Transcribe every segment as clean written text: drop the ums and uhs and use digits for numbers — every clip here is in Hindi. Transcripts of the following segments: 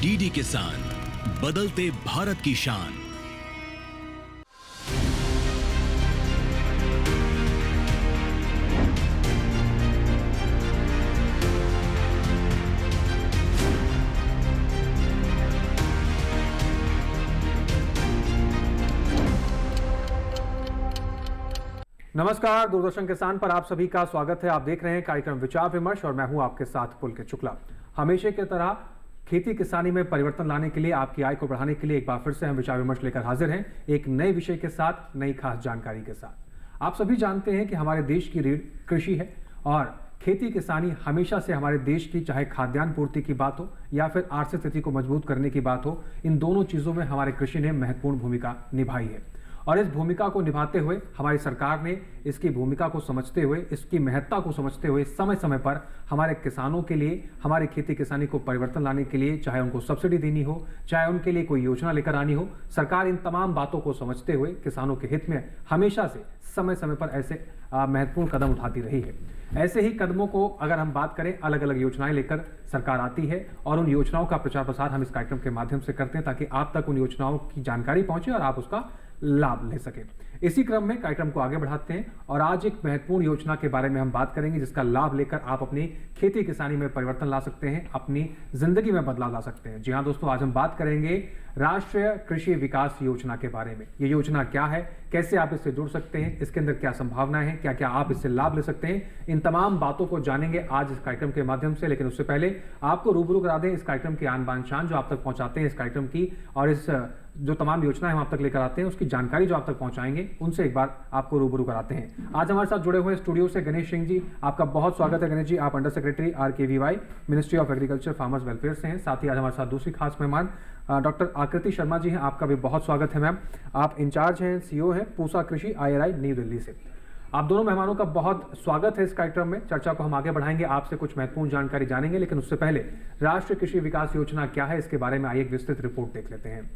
डीडी किसान, बदलते भारत की शान। नमस्कार, दूरदर्शन किसान पर आप सभी का स्वागत है। आप देख रहे हैं कार्यक्रम विचार विमर्श और मैं हूं आपके साथ पुलकित शुक्ला। हमेशा की तरह खेती किसानी में परिवर्तन लाने के लिए, आपकी आय को बढ़ाने के लिए एक बार फिर से हम विचार विमर्श लेकर हाजिर हैं, एक नए विषय के साथ, नई खास जानकारी के साथ। आप सभी जानते हैं कि हमारे देश की रीढ़ कृषि है और खेती किसानी हमेशा से हमारे देश की, चाहे खाद्यान्न पूर्ति की बात हो या फिर आर्थिक स्थिति को मजबूत करने की बात हो, इन दोनों चीजों में हमारे कृषि ने महत्वपूर्ण भूमिका निभाई है। और इस भूमिका को निभाते हुए हमारी सरकार ने इसकी भूमिका को समझते हुए, इसकी महत्ता को समझते हुए समय समय पर हमारे किसानों के लिए, हमारे खेती किसानी को परिवर्तन लाने के लिए, चाहे उनको सब्सिडी देनी हो, चाहे उनके लिए कोई योजना लेकर आनी हो, सरकार इन तमाम बातों को समझते हुए किसानों के हित में हमेशा से समय समय पर ऐसे महत्वपूर्ण कदम उठाती रही है। ऐसे ही कदमों को अगर हम बात करें, अलग अलग योजनाएं लेकर सरकार आती है और उन योजनाओं का प्रचार प्रसार हम इस कार्यक्रम के माध्यम से करते हैं ताकि आप तक उन योजनाओं की जानकारी पहुंचे और आप उसका लाभ ले सके। इसी क्रम में कार्यक्रम को आगे बढ़ाते हैं और आज एक महत्वपूर्ण योजना के बारे में हम बात करेंगे जिसका लाभ लेकर आप अपनी खेती किसानी में परिवर्तन ला सकते हैं, अपनी जिंदगी में बदलाव ला सकते हैं। जी हां दोस्तों, आज हम बात करेंगे राष्ट्रीय कृषि विकास योजना के बारे में। ये योजना क्या है, कैसे आप इससे जुड़ सकते हैं, इसके अंदर क्या संभावनाएं हैं, क्या क्या आप इससे लाभ ले सकते हैं, इन तमाम बातों को जानेंगे आज इस कार्यक्रम के माध्यम से। लेकिन उससे पहले आपको रूबरू करा दें इस कार्यक्रम की आन बान शान जो आप तक पहुंचाते हैं इस कार्यक्रम की, और इस जो तमाम योजनाएं हम आप तक लेकर आते हैं उसकी जानकारी जो आप तक पहुंचाएंगे, उनसे एक बार आपको रूबरू कराते हैं। आज हमारे साथ जुड़े हुए स्टूडियो से गणेश सिंह जी, आपका बहुत स्वागत है। गणेश जी, आप under secretary RKVY, ministry of agriculture farmers welfare से हैं। साथ ही आज हमारे साथ दूसरी खास मेहमान डॉक्टर आकृति शर्मा जी हैं, आपका भी बहुत स्वागत है मैम। आप इंचार्ज हैं, CEO हैं पूसा कृषि IRI न्यू दिल्ली से। आप दोनों मेहमानों का बहुत स्वागत है इस कार्यक्रम में। चर्चा को हम आगे बढ़ाएंगे, आपसे कुछ महत्वपूर्ण जानकारी जानेंगे, लेकिन उससे पहले राष्ट्रीय कृषि विकास योजना क्या है इसके बारे में आइए एक विस्तृत रिपोर्ट देख लेते हैं।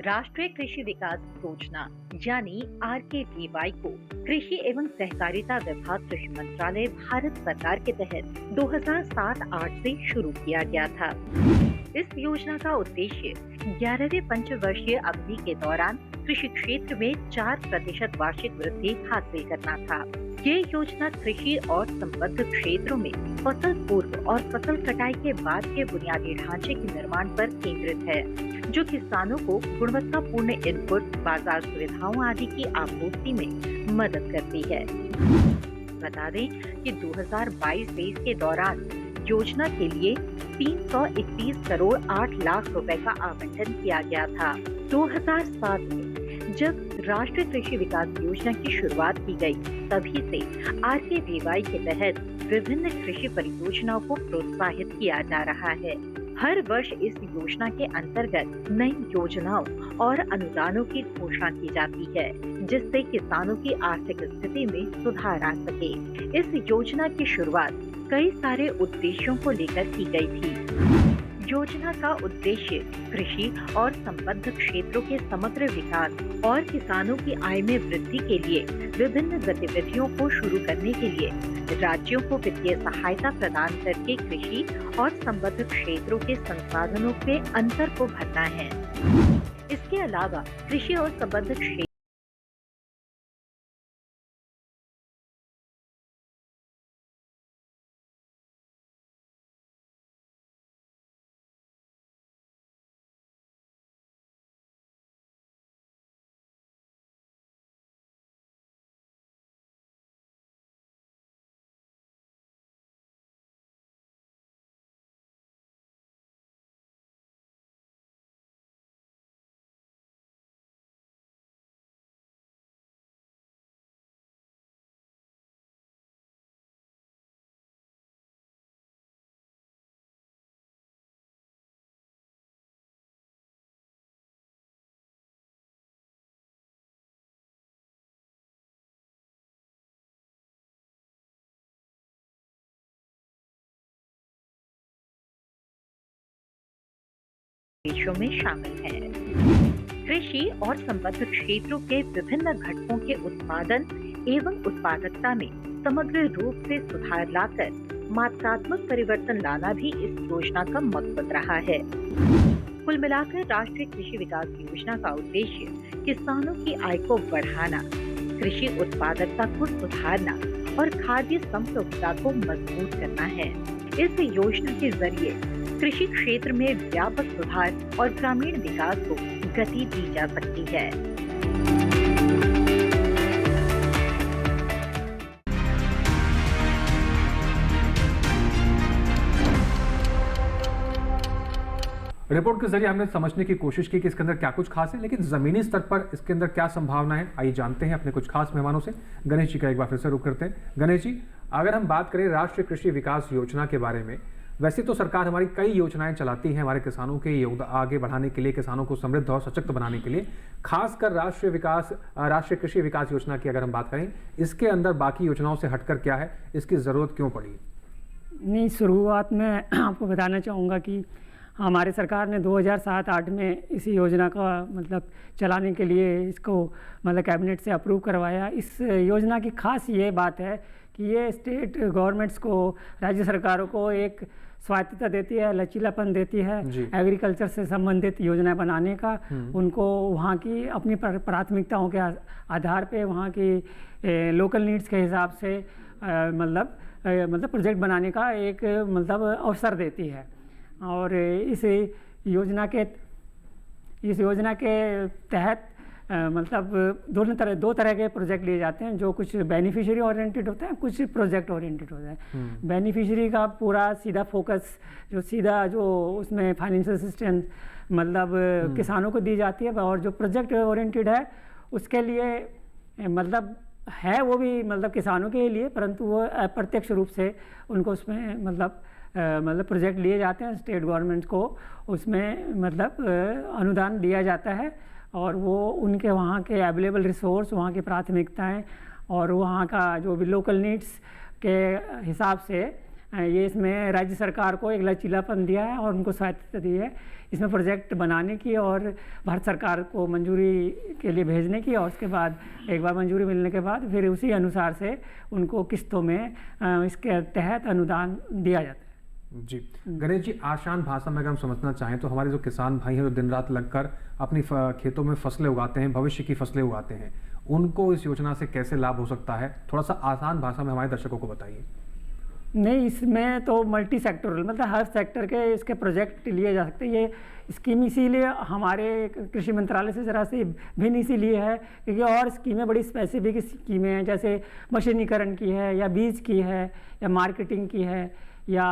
राष्ट्रीय कृषि विकास योजना यानी RKVY को कृषि एवं सहकारिता विभाग, कृषि मंत्रालय, भारत सरकार के तहत 2007-08 से शुरू किया गया था। इस योजना का उद्देश्य 11वें पंचवर्षीय अवधि के दौरान कृषि क्षेत्र में 4% वार्षिक वृद्धि हासिल करना था। ये योजना कृषि और संबद्ध क्षेत्रों में फसल पूर्व और फसल कटाई के बाद के बुनियादी ढांचे के निर्माण पर केंद्रित है, जो किसानों को गुणवत्तापूर्ण इनपुट, बाजार सुविधाओं आदि की आपूर्ति में मदद करती है। बता दें कि 2022-23 के दौरान योजना के लिए 331 करोड़ 8 लाख रुपए का आवंटन किया गया था। 2007 में जब राष्ट्रीय कृषि विकास योजना की शुरुआत की गई, तभी से RKVY के तहत विभिन्न कृषि परियोजनाओं को प्रोत्साहित किया जा रहा है। हर वर्ष इस योजना के अंतर्गत नई योजनाओं और अनुदानों की घोषणा की जाती है, जिससे किसानों की आर्थिक स्थिति में सुधार आ सके। इस योजना की शुरुआत कई सारे उद्देश्यों को लेकर की गई थी। योजना का उद्देश्य कृषि और संबद्ध क्षेत्रों के समग्र विकास और किसानों की आय में वृद्धि के लिए विभिन्न गतिविधियों को शुरू करने के लिए राज्यों को वित्तीय सहायता प्रदान करके कृषि और संबद्ध क्षेत्रों के संसाधनों के अंतर को भरना है। इसके अलावा कृषि और संबद्ध क्षेत्र देशों में शामिल है। कृषि और संबद्ध क्षेत्रों के विभिन्न घटकों के उत्पादन एवं उत्पादकता में समग्र रूप से सुधार लाकर मात्रात्मक परिवर्तन लाना भी इस योजना का मकसद रहा है। कुल मिलाकर राष्ट्रीय कृषि विकास योजना का उद्देश्य किसानों की आय को बढ़ाना, कृषि उत्पादकता को सुधारना और खाद्य संप्रभुता को मजबूत करना है। इस योजना के जरिए कृषि क्षेत्र में व्यापक सुधार और ग्रामीण विकास को गति दी जा सकती है। रिपोर्ट के जरिए हमने समझने की कोशिश की कि इसके अंदर क्या कुछ खास है, लेकिन जमीनी स्तर पर इसके अंदर क्या संभावना है, आइए जानते हैं अपने कुछ खास मेहमानों से। गणेश जी का एक बार फिर से रुख करते हैं। गणेश जी, अगर हम बात करें राष्ट्रीय कृषि विकास योजना के बारे में, वैसे तो सरकार हमारी कई योजनाएं चलाती है हमारे किसानों के योगदान आगे बढ़ाने के लिए, किसानों को समृद्ध और सशक्त बनाने के लिए। खासकर राष्ट्रीय कृषि विकास योजना की अगर हम बात करें, इसके अंदर बाकी योजनाओं से हटकर क्या है, इसकी ज़रूरत क्यों पड़ी? नहीं, शुरुआत में आपको बताना चाहूँगा कि हमारे सरकार ने 2007-8 में इस योजना का मतलब चलाने के लिए इसको मतलब कैबिनेट से अप्रूव करवाया। इस योजना की खास ये बात है कि ये स्टेट गवर्नमेंट्स को, राज्य सरकारों को एक स्वायत्तता देती है, लचीलापन देती है एग्रीकल्चर से संबंधित योजनाएं बनाने का। उनको वहाँ की अपनी प्राथमिकताओं के आधार पे वहाँ की लोकल नीड्स के हिसाब से मतलब प्रोजेक्ट बनाने का एक मतलब अवसर देती है। और इस योजना के तहत मतलब दो तरह के प्रोजेक्ट लिए जाते हैं, जो कुछ बेनिफिशियरी ओरिएंटेड होते हैं, कुछ प्रोजेक्ट ओरिएंटेड होते हैं। बेनिफिशियरी का पूरा सीधा फोकस जो उसमें फाइनेंशियल असिस्टेंस मतलब किसानों को दी जाती है, और जो प्रोजेक्ट ओरिएंटेड है उसके लिए मतलब है वो भी मतलब किसानों के लिए, परंतु वो अप्रत्यक्ष रूप से उनको उसमें मतलब प्रोजेक्ट लिए जाते हैं। स्टेट गवर्नमेंट को उसमें मतलब अनुदान दिया जाता है, और वो उनके वहाँ के अवेलेबल रिसोर्स, वहाँ की प्राथमिकताएं और वहाँ का जो भी लोकल नीड्स के हिसाब से ये इसमें राज्य सरकार को एक लचीलापन दिया है और उनको स्वायत्तता दी है इसमें प्रोजेक्ट बनाने की और भारत सरकार को मंजूरी के लिए भेजने की, और उसके बाद एक बार मंजूरी मिलने के बाद फिर उसी अनुसार से उनको किस्तों में इसके तहत अनुदान दिया जाता है। जी गणेश जी, आसान भाषा में अगर हम समझना चाहें तो हमारे जो किसान भाई हैं जो दिन रात लगकर अपनी खेतों में फसलें उगाते हैं, भविष्य की फसलें उगाते हैं, उनको इस योजना से कैसे लाभ हो सकता है, थोड़ा सा आसान भाषा में हमारे दर्शकों को बताइए। नहीं, इसमें तो मल्टी सेक्टोरल मतलब हर सेक्टर के इसके प्रोजेक्ट लिए जा सकते हैं। ये स्कीम इसीलिए हमारे कृषि मंत्रालय से ज़रा सी भिन्न इसीलिए है क्योंकि और स्कीमें बड़ी स्पेसिफिक स्कीमें हैं, जैसे मशीनीकरण की है या बीज की है या मार्केटिंग की है या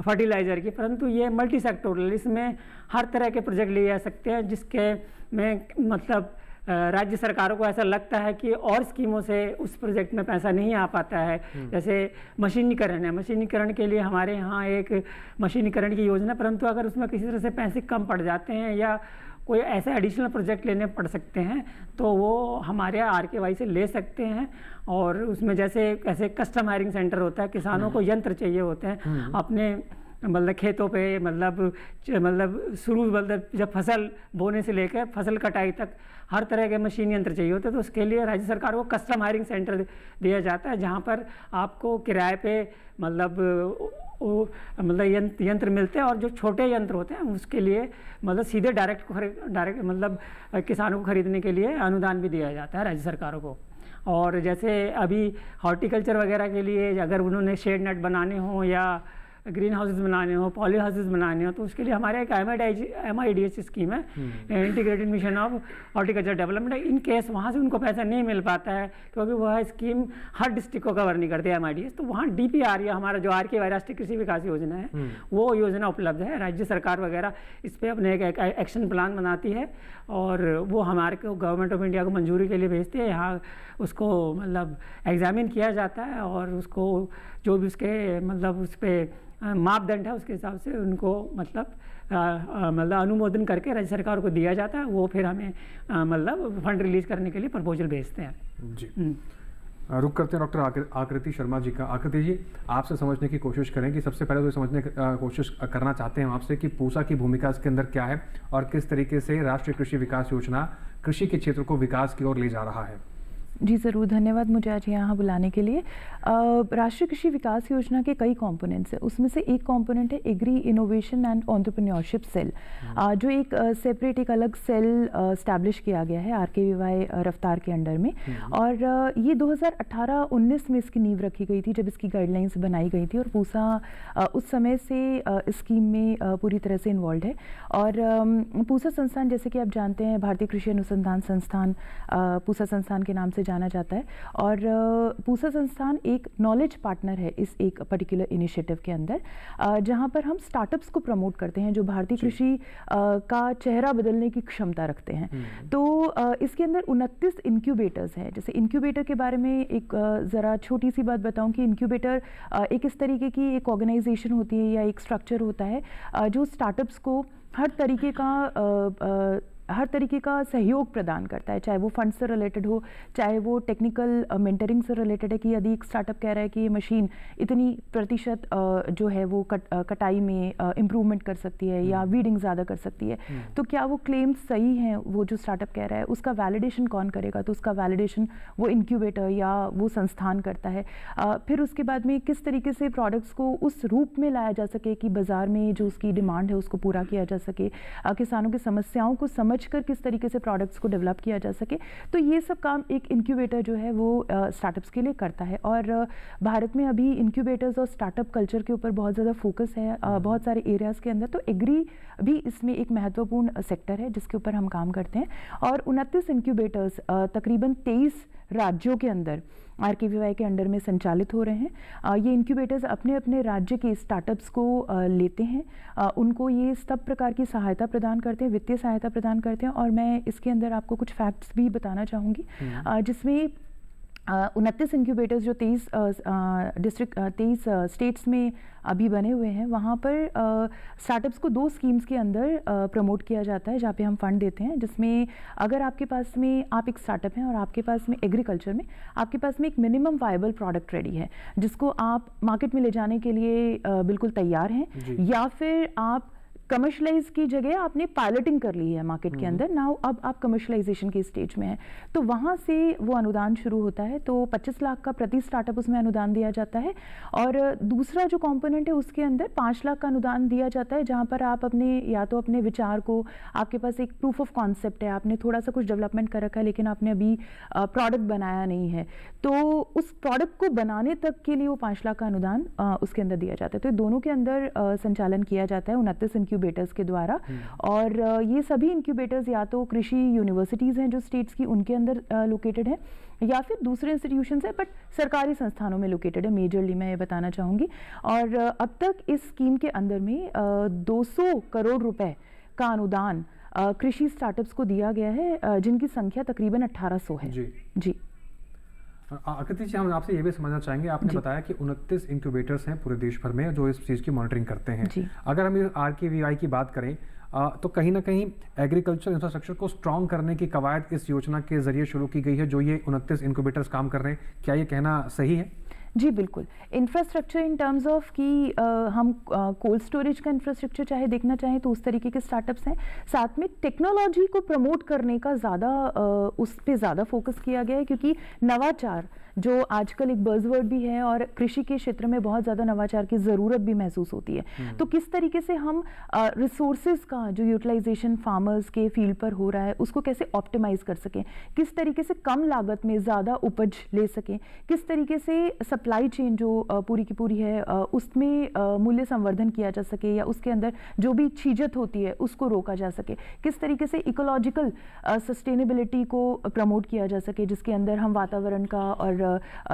फर्टिलाइज़र की, परंतु ये मल्टी सेक्टोरल, इसमें हर तरह के प्रोजेक्ट लिए जा सकते हैं जिसके में मतलब राज्य सरकारों को ऐसा लगता है कि और स्कीमों से उस प्रोजेक्ट में पैसा नहीं आ पाता है। जैसे मशीनीकरण है, मशीनीकरण के लिए हमारे यहाँ एक मशीनीकरण की योजना, परंतु अगर उसमें किसी तरह से पैसे कम पड़ जाते हैं या कोई ऐसे एडिशनल प्रोजेक्ट लेने पड़ सकते हैं तो वो हमारे RKY से ले सकते हैं। और उसमें जैसे कस्टम हायरिंग सेंटर होता है, किसानों को यंत्र चाहिए होते हैं अपने मतलब खेतों पे मतलब शुरू मतलब जब फसल बोने से लेकर फसल कटाई तक हर तरह के मशीन यंत्र चाहिए होते हैं, तो उसके लिए राज्य सरकार को कस्टम हायरिंग सेंटर दिया जाता है जहाँ पर आपको किराए पे मतलब यंत्र मिलते हैं, और जो छोटे यंत्र होते हैं उसके लिए मतलब सीधे डायरेक्ट मतलब किसानों को खरीदने के लिए अनुदान भी दिया जाता है राज्य सरकारों को। और जैसे अभी हॉर्टिकल्चर वगैरह के लिए अगर उन्होंने शेड नेट बनाने हों या ग्रीन हाउसेज बनाने हो, पॉली हाउसेज बनाने हो, तो उसके लिए हमारे एक MIDH स्कीम है, integrated mission of horticulture development. In case वहाँ से उनको पैसा नहीं मिल पाता है क्योंकि वह स्कीम हर डिस्ट्रिक्ट को कवर नहीं करती MIDH, तो वहाँ DPR या हमारा जो RKY राष्ट्रीय कृषि विकास योजना है वो योजना उपलब्ध है। राज्य सरकार वगैरह इस पर अपने एक एक्शन प्लान बनाती है और वो हमारे को गवर्नमेंट ऑफ इंडिया को मंजूरी के लिए भेजती है। यहाँ उसको मतलब एग्जामिन किया जाता है और उसको जो भी उसके मतलब उस पर मापदंड है उसके हिसाब से उनको मतलब अनुमोदन करके राज्य सरकार को दिया जाता है। वो फिर हमें मतलब फंड रिलीज करने के लिए प्रपोजल भेजते हैं। जी रुक करते हैं डॉक्टर आकृति शर्मा जी का। आकृति जी, आपसे समझने की कोशिश करें कि सबसे पहले तो समझने की कोशिश करना चाहते हैं आपसे कि पूसा की भूमिका इसके अंदर क्या है और किस तरीके से राष्ट्रीय कृषि विकास योजना कृषि के क्षेत्र को विकास की ओर ले जा रहा है। जी ज़रूर, धन्यवाद मुझे आज यहाँ बुलाने के लिए। राष्ट्रीय कृषि विकास योजना के कई कंपोनेंट्स हैं, उसमें से एक कंपोनेंट है agri innovation and entrepreneurship cell, जो एक सेपरेट एक अलग सेल स्टैब्लिश किया गया है RKVY रफ्तार के अंडर में। और ये 2018-19 में इसकी नींव रखी गई थी जब इसकी गाइडलाइंस बनाई गई थी, और पूसा उस समय से स्कीम में पूरी तरह से इन्वॉल्व है। और पूसा संस्थान, जैसे कि आप जानते हैं, भारतीय कृषि अनुसंधान संस्थान पूसा संस्थान के नाम से जाना जाता है। और पूसा संस्थान एक नॉलेज पार्टनर है इस एक पर्टिकुलर इनिशिएटिव के अंदर, जहां पर हम स्टार्टअप्स को प्रमोट करते हैं जो भारतीय कृषि का चेहरा बदलने की क्षमता रखते हैं। तो इसके अंदर 29 इंक्यूबेटर्स हैं। जैसे इंक्यूबेटर के बारे में एक ज़रा छोटी सी बात बताऊं कि इंक्यूबेटर एक इस तरीके की एक ऑर्गेनाइजेशन होती है या एक स्ट्रक्चर होता है जो स्टार्टअप्स को हर तरीके का सहयोग प्रदान करता है, चाहे वो फंड से रिलेटेड हो, चाहे वो टेक्निकल मेंटरिंग से रिलेटेड है कि यदि एक स्टार्टअप कह रहा है कि ये मशीन इतनी प्रतिशत जो है वो कटाई में इम्प्रूवमेंट कर सकती है या वीडिंग ज़्यादा कर सकती है, तो क्या वो क्लेम सही हैं, वो जो स्टार्टअप कह रहा है उसका वैलिडेशन कौन करेगा? तो उसका वैलिडेशन वो इंक्यूबेटर या वो संस्थान करता है। फिर उसके बाद में किस तरीके से प्रोडक्ट्स को उस रूप में लाया जा सके कि बाज़ार में जो उसकी डिमांड है उसको पूरा किया जा सके, किसानों की समस्याओं को समझकर किस तरीके से प्रोडक्ट्स को डेवलप किया जा सके। तो ये सब काम एक इंक्यूबेटर जो है वो स्टार्टअप्स के लिए करता है। और भारत में अभी इंक्यूबेटर्स और स्टार्टअप कल्चर के ऊपर बहुत ज़्यादा फोकस है बहुत सारे एरियाज़ के अंदर। तो एग्री भी इसमें एक महत्वपूर्ण सेक्टर है जिसके ऊपर हम काम करते हैं। और 29 इंक्यूबेटर्स तकरीबन 23 राज्यों के अंदर RKVY के अंडर में संचालित हो रहे हैं। ये इंक्यूबेटर्स अपने अपने राज्य के स्टार्टअप्स को लेते हैं, उनको ये सब प्रकार की सहायता प्रदान करते हैं, वित्तीय सहायता प्रदान करते हैं। और मैं इसके अंदर आपको कुछ फैक्ट्स भी बताना चाहूँगी, जिसमें 29 इंक्यूबेटर्स जो 23 स्टेट्स में अभी बने हुए हैं, वहाँ पर स्टार्टअप्स को 2 स्कीम्स के अंदर प्रमोट किया जाता है जहाँ पे हम फंड देते हैं। जिसमें अगर आपके पास में आप एक स्टार्टअप हैं और आपके पास में एग्रीकल्चर में आपके पास में एक मिनिमम वायबल प्रोडक्ट रेडी है जिसको आप मार्केट में ले जाने के लिए बिल्कुल तैयार हैं, या फिर आप कमर्शलाइज की जगह आपने पायलटिंग कर ली है मार्केट के अंदर, नाउ अब आप कमर्शलाइजेशन की स्टेज में हैं, तो वहाँ से वो अनुदान शुरू होता है। तो 25 लाख का प्रति स्टार्टअप उसमें अनुदान दिया जाता है। और दूसरा जो कंपोनेंट है उसके अंदर 5 लाख का अनुदान दिया जाता है, जहाँ पर आप अपने या तो अपने विचार को, आपके पास एक प्रूफ ऑफ कॉन्सेप्ट है, आपने थोड़ा सा कुछ डेवलपमेंट कर रखा है लेकिन आपने अभी प्रोडक्ट बनाया नहीं है, तो उस प्रोडक्ट को बनाने तक के लिए वो 5 लाख का अनुदान उसके अंदर दिया जाता है। तो दोनों के अंदर संचालन किया जाता है 29 इंक्यूबेटर्स के द्वारा। और ये सभी इंक्यूबेटर्स या तो कृषि यूनिवर्सिटीज़ हैं जो स्टेट्स की उनके अंदर लोकेटेड है, या फिर दूसरे इंस्टीट्यूशंस है, बट सरकारी संस्थानों में लोकेटेड है मेजरली, मैं ये बताना चाहूँगी। और अब तक इस स्कीम के अंदर में 200 करोड़ रुपए का अनुदान कृषि स्टार्टअप्स को दिया गया है, जिनकी संख्या तकरीबन 1800 है। जी आकृति जी, हम आपसे ये भी समझना चाहेंगे, आपने बताया कि 29 इंक्यूबेटर्स हैं पूरे देश भर में जो इस चीज़ की मॉनिटरिंग करते हैं। अगर हम RKVY की बात करें तो कहीं ना कहीं एग्रीकल्चर इंफ्रास्ट्रक्चर को स्ट्रॉन्ग करने की कवायद इस योजना के जरिए शुरू की गई है जो ये 29 इंक्यूबेटर्स काम कर रहे हैं, क्या ये कहना सही है? जी बिल्कुल। इंफ्रास्ट्रक्चर इन टर्म्स ऑफ कि हम कोल्ड स्टोरेज का इंफ्रास्ट्रक्चर चाहे देखना चाहें तो उस तरीके के स्टार्टअप्स हैं। साथ में टेक्नोलॉजी को प्रमोट करने का ज़्यादा उस पे ज़्यादा फोकस किया गया है, क्योंकि नवाचार जो आजकल एक बज़वर्ड भी है और कृषि के क्षेत्र में बहुत ज़्यादा नवाचार की ज़रूरत भी महसूस होती है। तो किस तरीके से हम रिसोर्सेज का जो यूटिलाइजेशन फार्मर्स के फील्ड पर हो रहा है उसको कैसे ऑप्टिमाइज़ कर सकें, किस तरीके से कम लागत में ज़्यादा उपज ले सकें, किस तरीके से सप्लाई चेन जो पूरी की पूरी है उसमें मूल्य संवर्धन किया जा सके, या उसके अंदर जो भी छीजत होती है उसको रोका जा सके, किस तरीके से इकोलॉजिकल सस्टेनेबिलिटी को प्रमोट किया जा सके जिसके अंदर हम वातावरण का और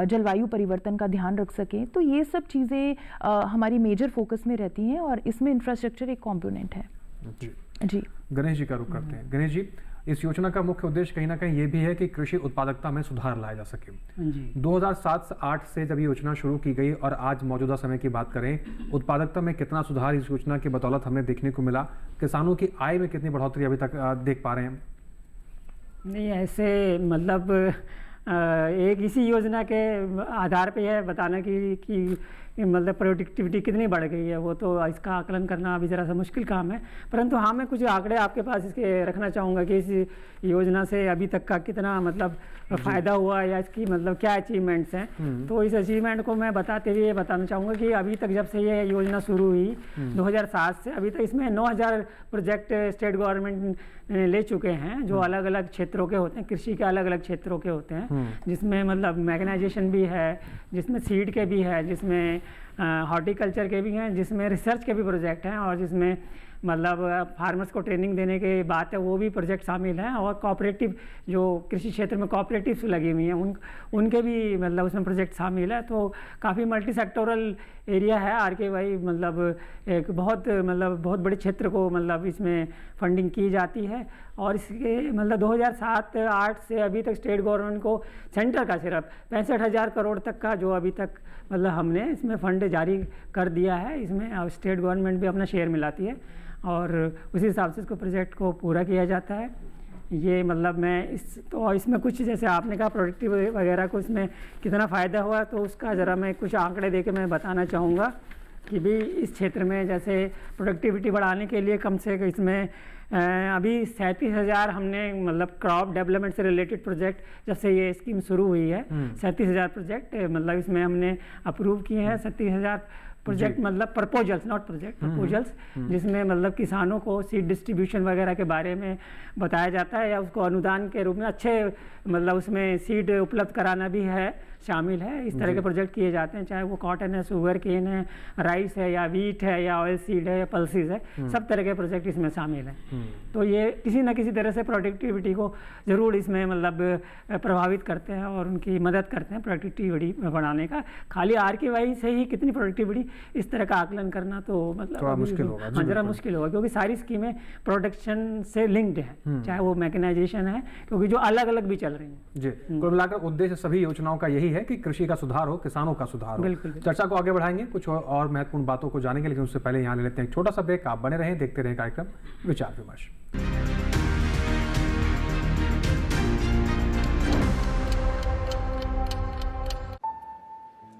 जलवायु परिवर्तन का ध्यान रख सकें। तो ये सब चीज़ें हमारी मेजर फोकस में रहती हैं और इसमें इंफ्रास्ट्रक्चर एक कंपोनेंट है। जी गणेश जी का रुख करते हैं। गणेश जी, इस योजना का मुख्य उद्देश्य कहीं ना कहीं ये भी है कि कृषि उत्पादकता में सुधार लाया जा सके। 2007-8 से जब ये योजना शुरू की गई और आज मौजूदा समय की बात करें, उत्पादकता में कितना सुधार इस योजना की बदौलत हमें देखने को मिला? किसानों की आय में कितनी बढ़ोतरी अभी तक देख पा रहे हैं? नहीं, ऐसे मतलब एक इसी योजना के आधार पे है बताना कि मतलब प्रोडक्टिविटी कितनी बढ़ गई है, वो तो इसका आकलन करना अभी ज़रा सा मुश्किल काम है। परंतु हाँ, मैं कुछ आंकड़े आपके पास इसके रखना चाहूँगा कि इस योजना से अभी तक का कितना मतलब फ़ायदा हुआ या इसकी मतलब क्या अचीवमेंट्स हैं। तो इस अचीवमेंट को मैं बताते हुए ये बताना चाहूँगा कि अभी तक जब से ये योजना शुरू हुई 2007 से अभी तक इसमें 9000 प्रोजेक्ट स्टेट गवर्नमेंट ले चुके हैं, जो अलग अलग क्षेत्रों के होते हैं, कृषि के अलग अलग क्षेत्रों के होते हैं, जिसमें मतलब मैकेनाइजेशन भी है, जिसमें सीड के भी है, जिसमें हॉर्टिकल्चर के भी हैं, जिसमें रिसर्च के भी प्रोजेक्ट हैं, और जिसमें मतलब फार्मर्स को ट्रेनिंग देने के बात है वो भी प्रोजेक्ट शामिल हैं, और कोऑपरेटिव जो कृषि क्षेत्र में कोऑपरेटिव्स लगी हुई हैं उनके भी मतलब उसमें प्रोजेक्ट शामिल है। तो काफ़ी मल्टी सेक्टोरल एरिया है RKVY, मतलब एक बहुत बड़े क्षेत्र को मतलब इसमें फंडिंग की जाती है। और इसके मतलब 2007-08 से अभी तक स्टेट गवर्नमेंट को सेंटर का सिर्फ 65,000 करोड़ तक का जो अभी तक मतलब हमने इसमें फंड जारी कर दिया है। इसमें स्टेट गवर्नमेंट भी अपना शेयर मिलाती है और उसी हिसाब से इसको प्रोजेक्ट को पूरा किया जाता है। ये मतलब मैं तो इसमें कुछ जैसे आपने कहा प्रोडक्टिव वगैरह को इसमें कितना फ़ायदा हुआ, तो उसका ज़रा मैं कुछ आंकड़े दे के मैं बताना चाहूँगा कि भी इस क्षेत्र में जैसे प्रोडक्टिविटी बढ़ाने के लिए कम से कम इसमें अभी 37,000 हमने मतलब क्रॉप डेवलपमेंट से रिलेटेड प्रोजेक्ट जब से ये स्कीम शुरू हुई है 37,000 प्रोजेक्ट मतलब इसमें हमने अप्रूव किए हैं। 37,000 प्रोजेक्ट मतलब प्रपोजल्स, नॉट प्रोजेक्ट, प्रपोजल्स, जिसमें मतलब किसानों को सीड डिस्ट्रीब्यूशन वगैरह के बारे में बताया जाता है या उसको अनुदान के रूप में अच्छे मतलब उसमें सीड उपलब्ध कराना भी है, शामिल है। इस तरह के प्रोजेक्ट किए जाते हैं, चाहे वो कॉटन है, शुगर केन है, राइस है या वीट है या ऑयल सीड है या पल्सेस है, सब तरह के प्रोजेक्ट इसमें शामिल हैं। तो ये किसी न किसी तरह से प्रोडक्टिविटी को ज़रूर इसमें मतलब प्रभावित करते हैं और उनकी मदद करते हैं प्रोडक्टिविटी बढ़ाने का। खाली RKVY से ही कितनी प्रोडक्टिविटी इस तरह का आकलन करना तो मतलब मुश्किल होगा, ज़रा मुश्किल होगा, क्योंकि सारी स्कीमें प्रोडक्शन से लिंक्ड हैं, चाहे वो मैकेनाइजेशन है, क्योंकि जो अलग अलग भी चल रही हैं। जी, कुल मिलाकर उद्देश्य सभी योजनाओं का यही है कि कृषि का सुधार हो, किसानों का सुधार हो। बिल्कुल। चर्चा को आगे बढ़ाएंगे, कुछ और महत्वपूर्ण बातों को जानेंगे, लेकिन उससे पहले यहाँ ले लेते हैं एक छोटा सा ब्रेक। आप बने रहें, देखते रहें कार्यक्रम विचार विमर्श।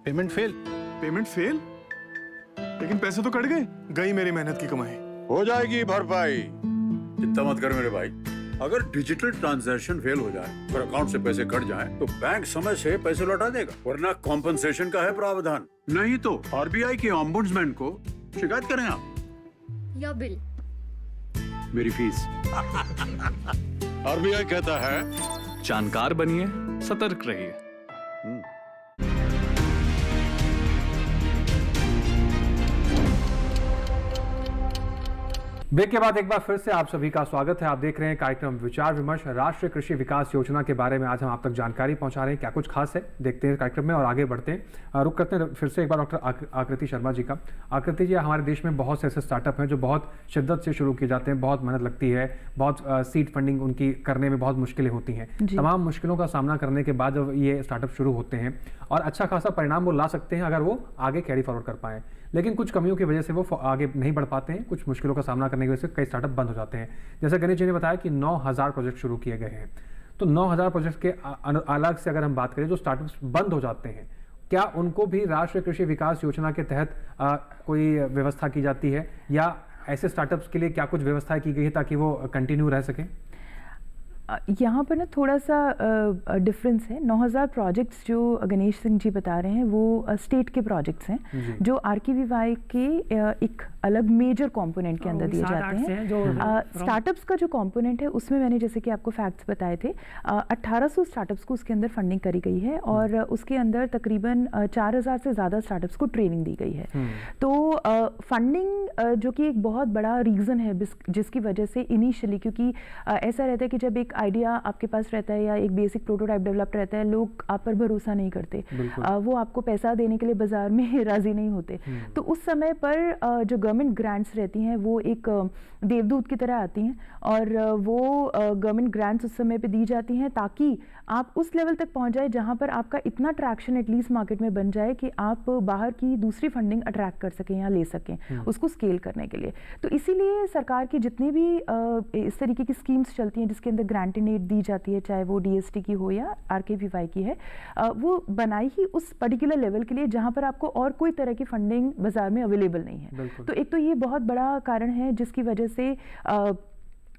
Payment fail? लेकिन पैसे तो कट गए, गई मेरी मेहनत की कमाई। हो जाएगी भरपाई, चिंता मत कर मेरे भाई। अगर डिजिटल ट्रांजैक्शन फेल हो जाए और अकाउंट से पैसे कट जाएं, तो बैंक समय से पैसे लौटा देगा, वरना कॉम्पनसेशन का है प्रावधान। नहीं तो RBI के ओम्बुड्समैन को शिकायत करें आप या बिल, मेरी फीस। RBI कहता है जानकार बनिए, सतर्क रहिए। ब्रेक के बाद एक बार फिर से आप सभी का स्वागत है। आप देख रहे हैं कार्यक्रम विचार विमर्श। राष्ट्रीय कृषि विकास योजना के बारे में आज हम आप तक जानकारी पहुंचा रहे हैं, क्या कुछ खास है देखते हैं कार्यक्रम में और आगे बढ़ते हैं। रुक करते हैं फिर से एक बार डॉक्टर आकृति शर्मा जी का। आकृति जी, हमारे देश में बहुत से ऐसे स्टार्टअप हैं जो बहुत शिद्दत से शुरू किए जाते हैं, बहुत मेहनत लगती है, बहुत सीड फंडिंग उनकी करने में बहुत मुश्किलें होती हैं। तमाम मुश्किलों का सामना करने के बाद जब ये स्टार्टअप शुरू होते हैं और अच्छा खासा परिणाम वो ला सकते हैं अगर वो आगे कैरी फॉरवर्ड कर पाएँ, लेकिन कुछ कमियों की वजह से वो आगे नहीं बढ़ पाते हैं। कुछ मुश्किलों का सामना करने की वजह से कई स्टार्टअप बंद हो जाते हैं। जैसे गणेश जी ने बताया कि 9000 प्रोजेक्ट शुरू किए गए हैं, तो 9000 प्रोजेक्ट के अलग से अगर हम बात करें जो स्टार्टअप्स बंद हो जाते हैं, क्या उनको भी राष्ट्रीय कृषि विकास योजना के तहत कोई व्यवस्था की जाती है या ऐसे स्टार्टअप्स के लिए क्या कुछ व्यवस्था की गई है ताकि वो कंटिन्यू रह सकें? यहाँ पर ना थोड़ा सा डिफरेंस है। 9000 प्रोजेक्ट्स जो गणेश सिंह जी बता रहे हैं वो स्टेट के प्रोजेक्ट्स हैं जो RKVY के एक अलग मेजर कंपोनेंट के अंदर दिए जाते हैं। स्टार्टअप्स का जो कंपोनेंट है उसमें मैंने जैसे कि आपको फैक्ट्स बताए थे, 1800 स्टार्टअप्स को उसके अंदर फंडिंग करी गई है और उसके अंदर तकरीबन 4000 से ज़्यादा स्टार्टअप्स को ट्रेनिंग दी गई है। तो फंडिंग जो कि एक बहुत बड़ा रीज़न है जिसकी वजह से इनिशियली, क्योंकि ऐसा रहता है कि जब एक आइडिया आपके पास रहता है या एक बेसिक प्रोटोटाइप डेवलप रहता है, लोग आप पर भरोसा नहीं करते, वो आपको पैसा देने के लिए बाजार में राजी नहीं होते। तो उस समय पर जो गवर्नमेंट ग्रांट्स रहती हैं वो एक देवदूत की तरह आती हैं और वो गवर्नमेंट ग्रांट्स उस समय पे दी जाती हैं ताकि आप उस लेवल तक पहुंच जाए जहां पर आपका इतना ट्रैक्शन एटलीस्ट मार्केट में बन जाए कि आप बाहर की दूसरी फंडिंग अट्रैक्ट कर सकें या ले सकें उसको स्केल करने के लिए। तो इसीलिए सरकार की जितनी भी इस तरीके की स्कीम्स चलती हैं जिसके अंदर ग्रांट इन एड दी जाती है, चाहे वो DST की हो या RKVY की है, वो बनाई ही उस पर्टिकुलर लेवल के लिए जहाँ पर आपको और कोई तरह की फंडिंग बाजार में अवेलेबल नहीं है। तो एक तो ये बहुत बड़ा कारण है जिसकी वजह से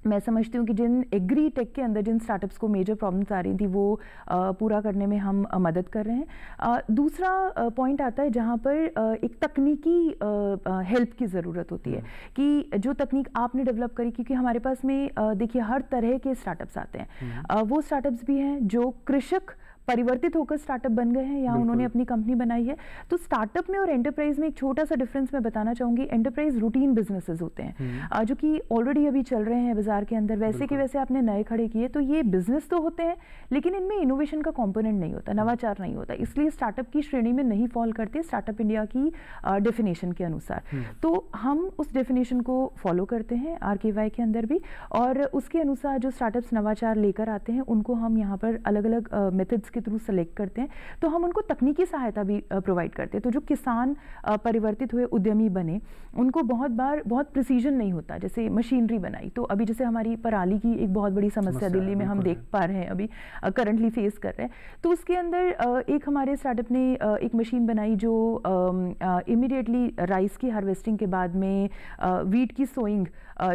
मैं समझती हूँ कि जिन एग्री टेक के अंदर जिन स्टार्टअप्स को मेजर प्रॉब्लम्स आ रही थी वो पूरा करने में हम मदद कर रहे हैं। दूसरा पॉइंट आता है जहाँ पर एक तकनीकी हेल्प की ज़रूरत होती है कि जो तकनीक आपने डेवलप करी, क्योंकि हमारे पास में देखिए हर तरह के स्टार्टअप्स आते हैं। वो स्टार्टअप्स भी हैं जो कृषक परिवर्तित होकर स्टार्टअप बन गए हैं या उन्होंने अपनी कंपनी बनाई है। तो स्टार्टअप में और एंटरप्राइज में एक छोटा सा डिफरेंस मैं बताना चाहूँगी। एंटरप्राइज रूटीन बिजनेसेस होते हैं जो कि ऑलरेडी अभी चल रहे हैं बाजार के अंदर, वैसे के वैसे आपने नए खड़े किए, तो ये बिजनेस तो होते हैं लेकिन इनमें इनोवेशन का कंपोनेंट नहीं होता, नवाचार नहीं होता, इसलिए स्टार्टअप की श्रेणी में नहीं फॉल करते स्टार्टअप इंडिया की डेफिनेशन के अनुसार। तो हम उस डेफिनेशन को फॉलो करते हैं RKVY के अंदर भी, और उसके अनुसार जो स्टार्टअप्स नवाचार लेकर आते हैं उनको हम यहाँ पर अलग अलग मेथड्स के थ्रू सेलेक्ट करते हैं। तो हम उनको तकनीकी सहायता भी प्रोवाइड करते हैं। तो जो किसान परिवर्तित हुए उद्यमी बने उनको बहुत प्रिसीजन नहीं होता, जैसे मशीनरी बनाई, तो अभी जैसे हमारी पराली की एक बहुत बड़ी समस्या दिल्ली में हम देख पा रहे हैं, अभी करंटली फेस कर रहे हैं। तो उसके अंदर एक हमारे स्टार्टअप ने एक मशीन बनाई जो इमीडिएटली राइस की हार्वेस्टिंग के बाद में वीट की सोइंग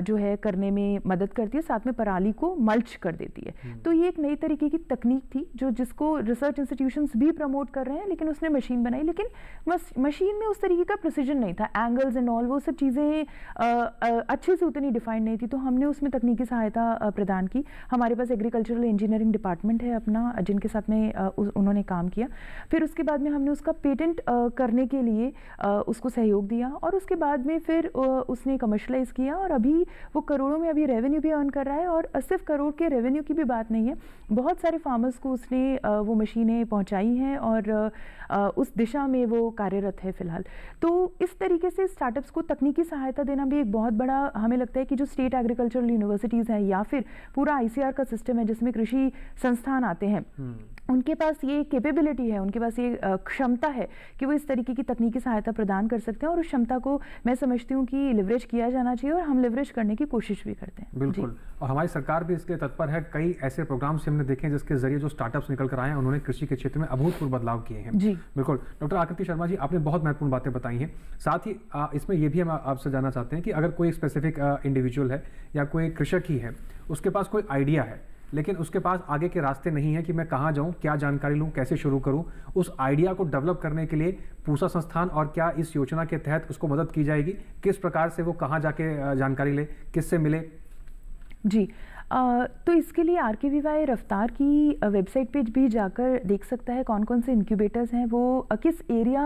जो है करने में मदद करती है, साथ में पराली को मल्च कर देती है। तो ये एक नई तरीके की तकनीक थी जो जिसको रिसर्च इंस्टीट्यूशंस भी प्रमोट कर रहे हैं, लेकिन उसने मशीन बनाई, लेकिन मशीन में उस तरीके का प्रिसीजन नहीं था, एंगल्स एंड ऑल वो सब चीज़ें अच्छे से उतनी डिफाइंड नहीं थी। तो हमने उसमें तकनीकी सहायता प्रदान की। हमारे पास एग्रीकल्चरल इंजीनियरिंग डिपार्टमेंट है अपना, जिनके साथ में उन्होंने काम किया। फिर उसके बाद में हमने उसका पेटेंट करने के लिए उसको सहयोग दिया, और उसके बाद में फिर उसने कमर्शलाइज किया, और अभी वो करोड़ों में अभी रेवेन्यू भी अर्न कर रहा है। और सिर्फ करोड़ के रेवेन्यू की भी बात नहीं है, बहुत सारे फार्मर्स को उसने वो मशीनें पहुंचाई हैं और उस दिशा में वो कार्यरत है फिलहाल। तो इस तरीके से स्टार्टअप्स को तकनीकी सहायता देना भी एक बहुत बड़ा, हमें लगता है कि जो स्टेट एग्रीकल्चरल यूनिवर्सिटीज़ हैं या फिर पूरा ICR का सिस्टम है जिसमें कृषि संस्थान आते हैं, उनके पास ये कैपेबिलिटी है, उनके पास ये क्षमता है कि वो इस तरीके की तकनीकी सहायता प्रदान कर सकते हैं। और उस क्षमता को मैं समझती हूँ कि लिवरेज किया जाना चाहिए, और हम लिवरेज करने की कोशिश भी करते हैं। बिल्कुल, और हमारी सरकार भी इसके लिए तत्पर है। कई ऐसे प्रोग्राम्स हमने देखे हैं जिसके जरिए जो स्टार्टअप्स निकल कर आए हैं उन्होंने कृषि के क्षेत्र में अभूतपूर्व बदलाव किए हैं। जी बिल्कुल। डॉक्टर आकृति शर्मा जी, आपने बहुत महत्वपूर्ण बातें बताई हैं। साथ ही इसमें ये भी हम आपसे जानना चाहते हैं कि अगर कोई स्पेसिफिक इंडिविजुअल है या कोई कृषक ही है, उसके पास कोई आइडिया है लेकिन उसके पास आगे के रास्ते नहीं है कि मैं कहाँ जाऊँ, क्या जानकारी लूँ, कैसे शुरू करूँ, उस आइडिया को डेवलप करने के लिए पूसा संस्थान और क्या इस योजना के तहत उसको मदद की जाएगी? किस प्रकार से वो कहाँ जाके जानकारी ले, किससे मिले? जी, तो इसके लिए RKVY रफ्तार की वेबसाइट पे भी जाकर देख सकता है कौन कौन से इंक्यूबेटर्स हैं, वो किस एरिया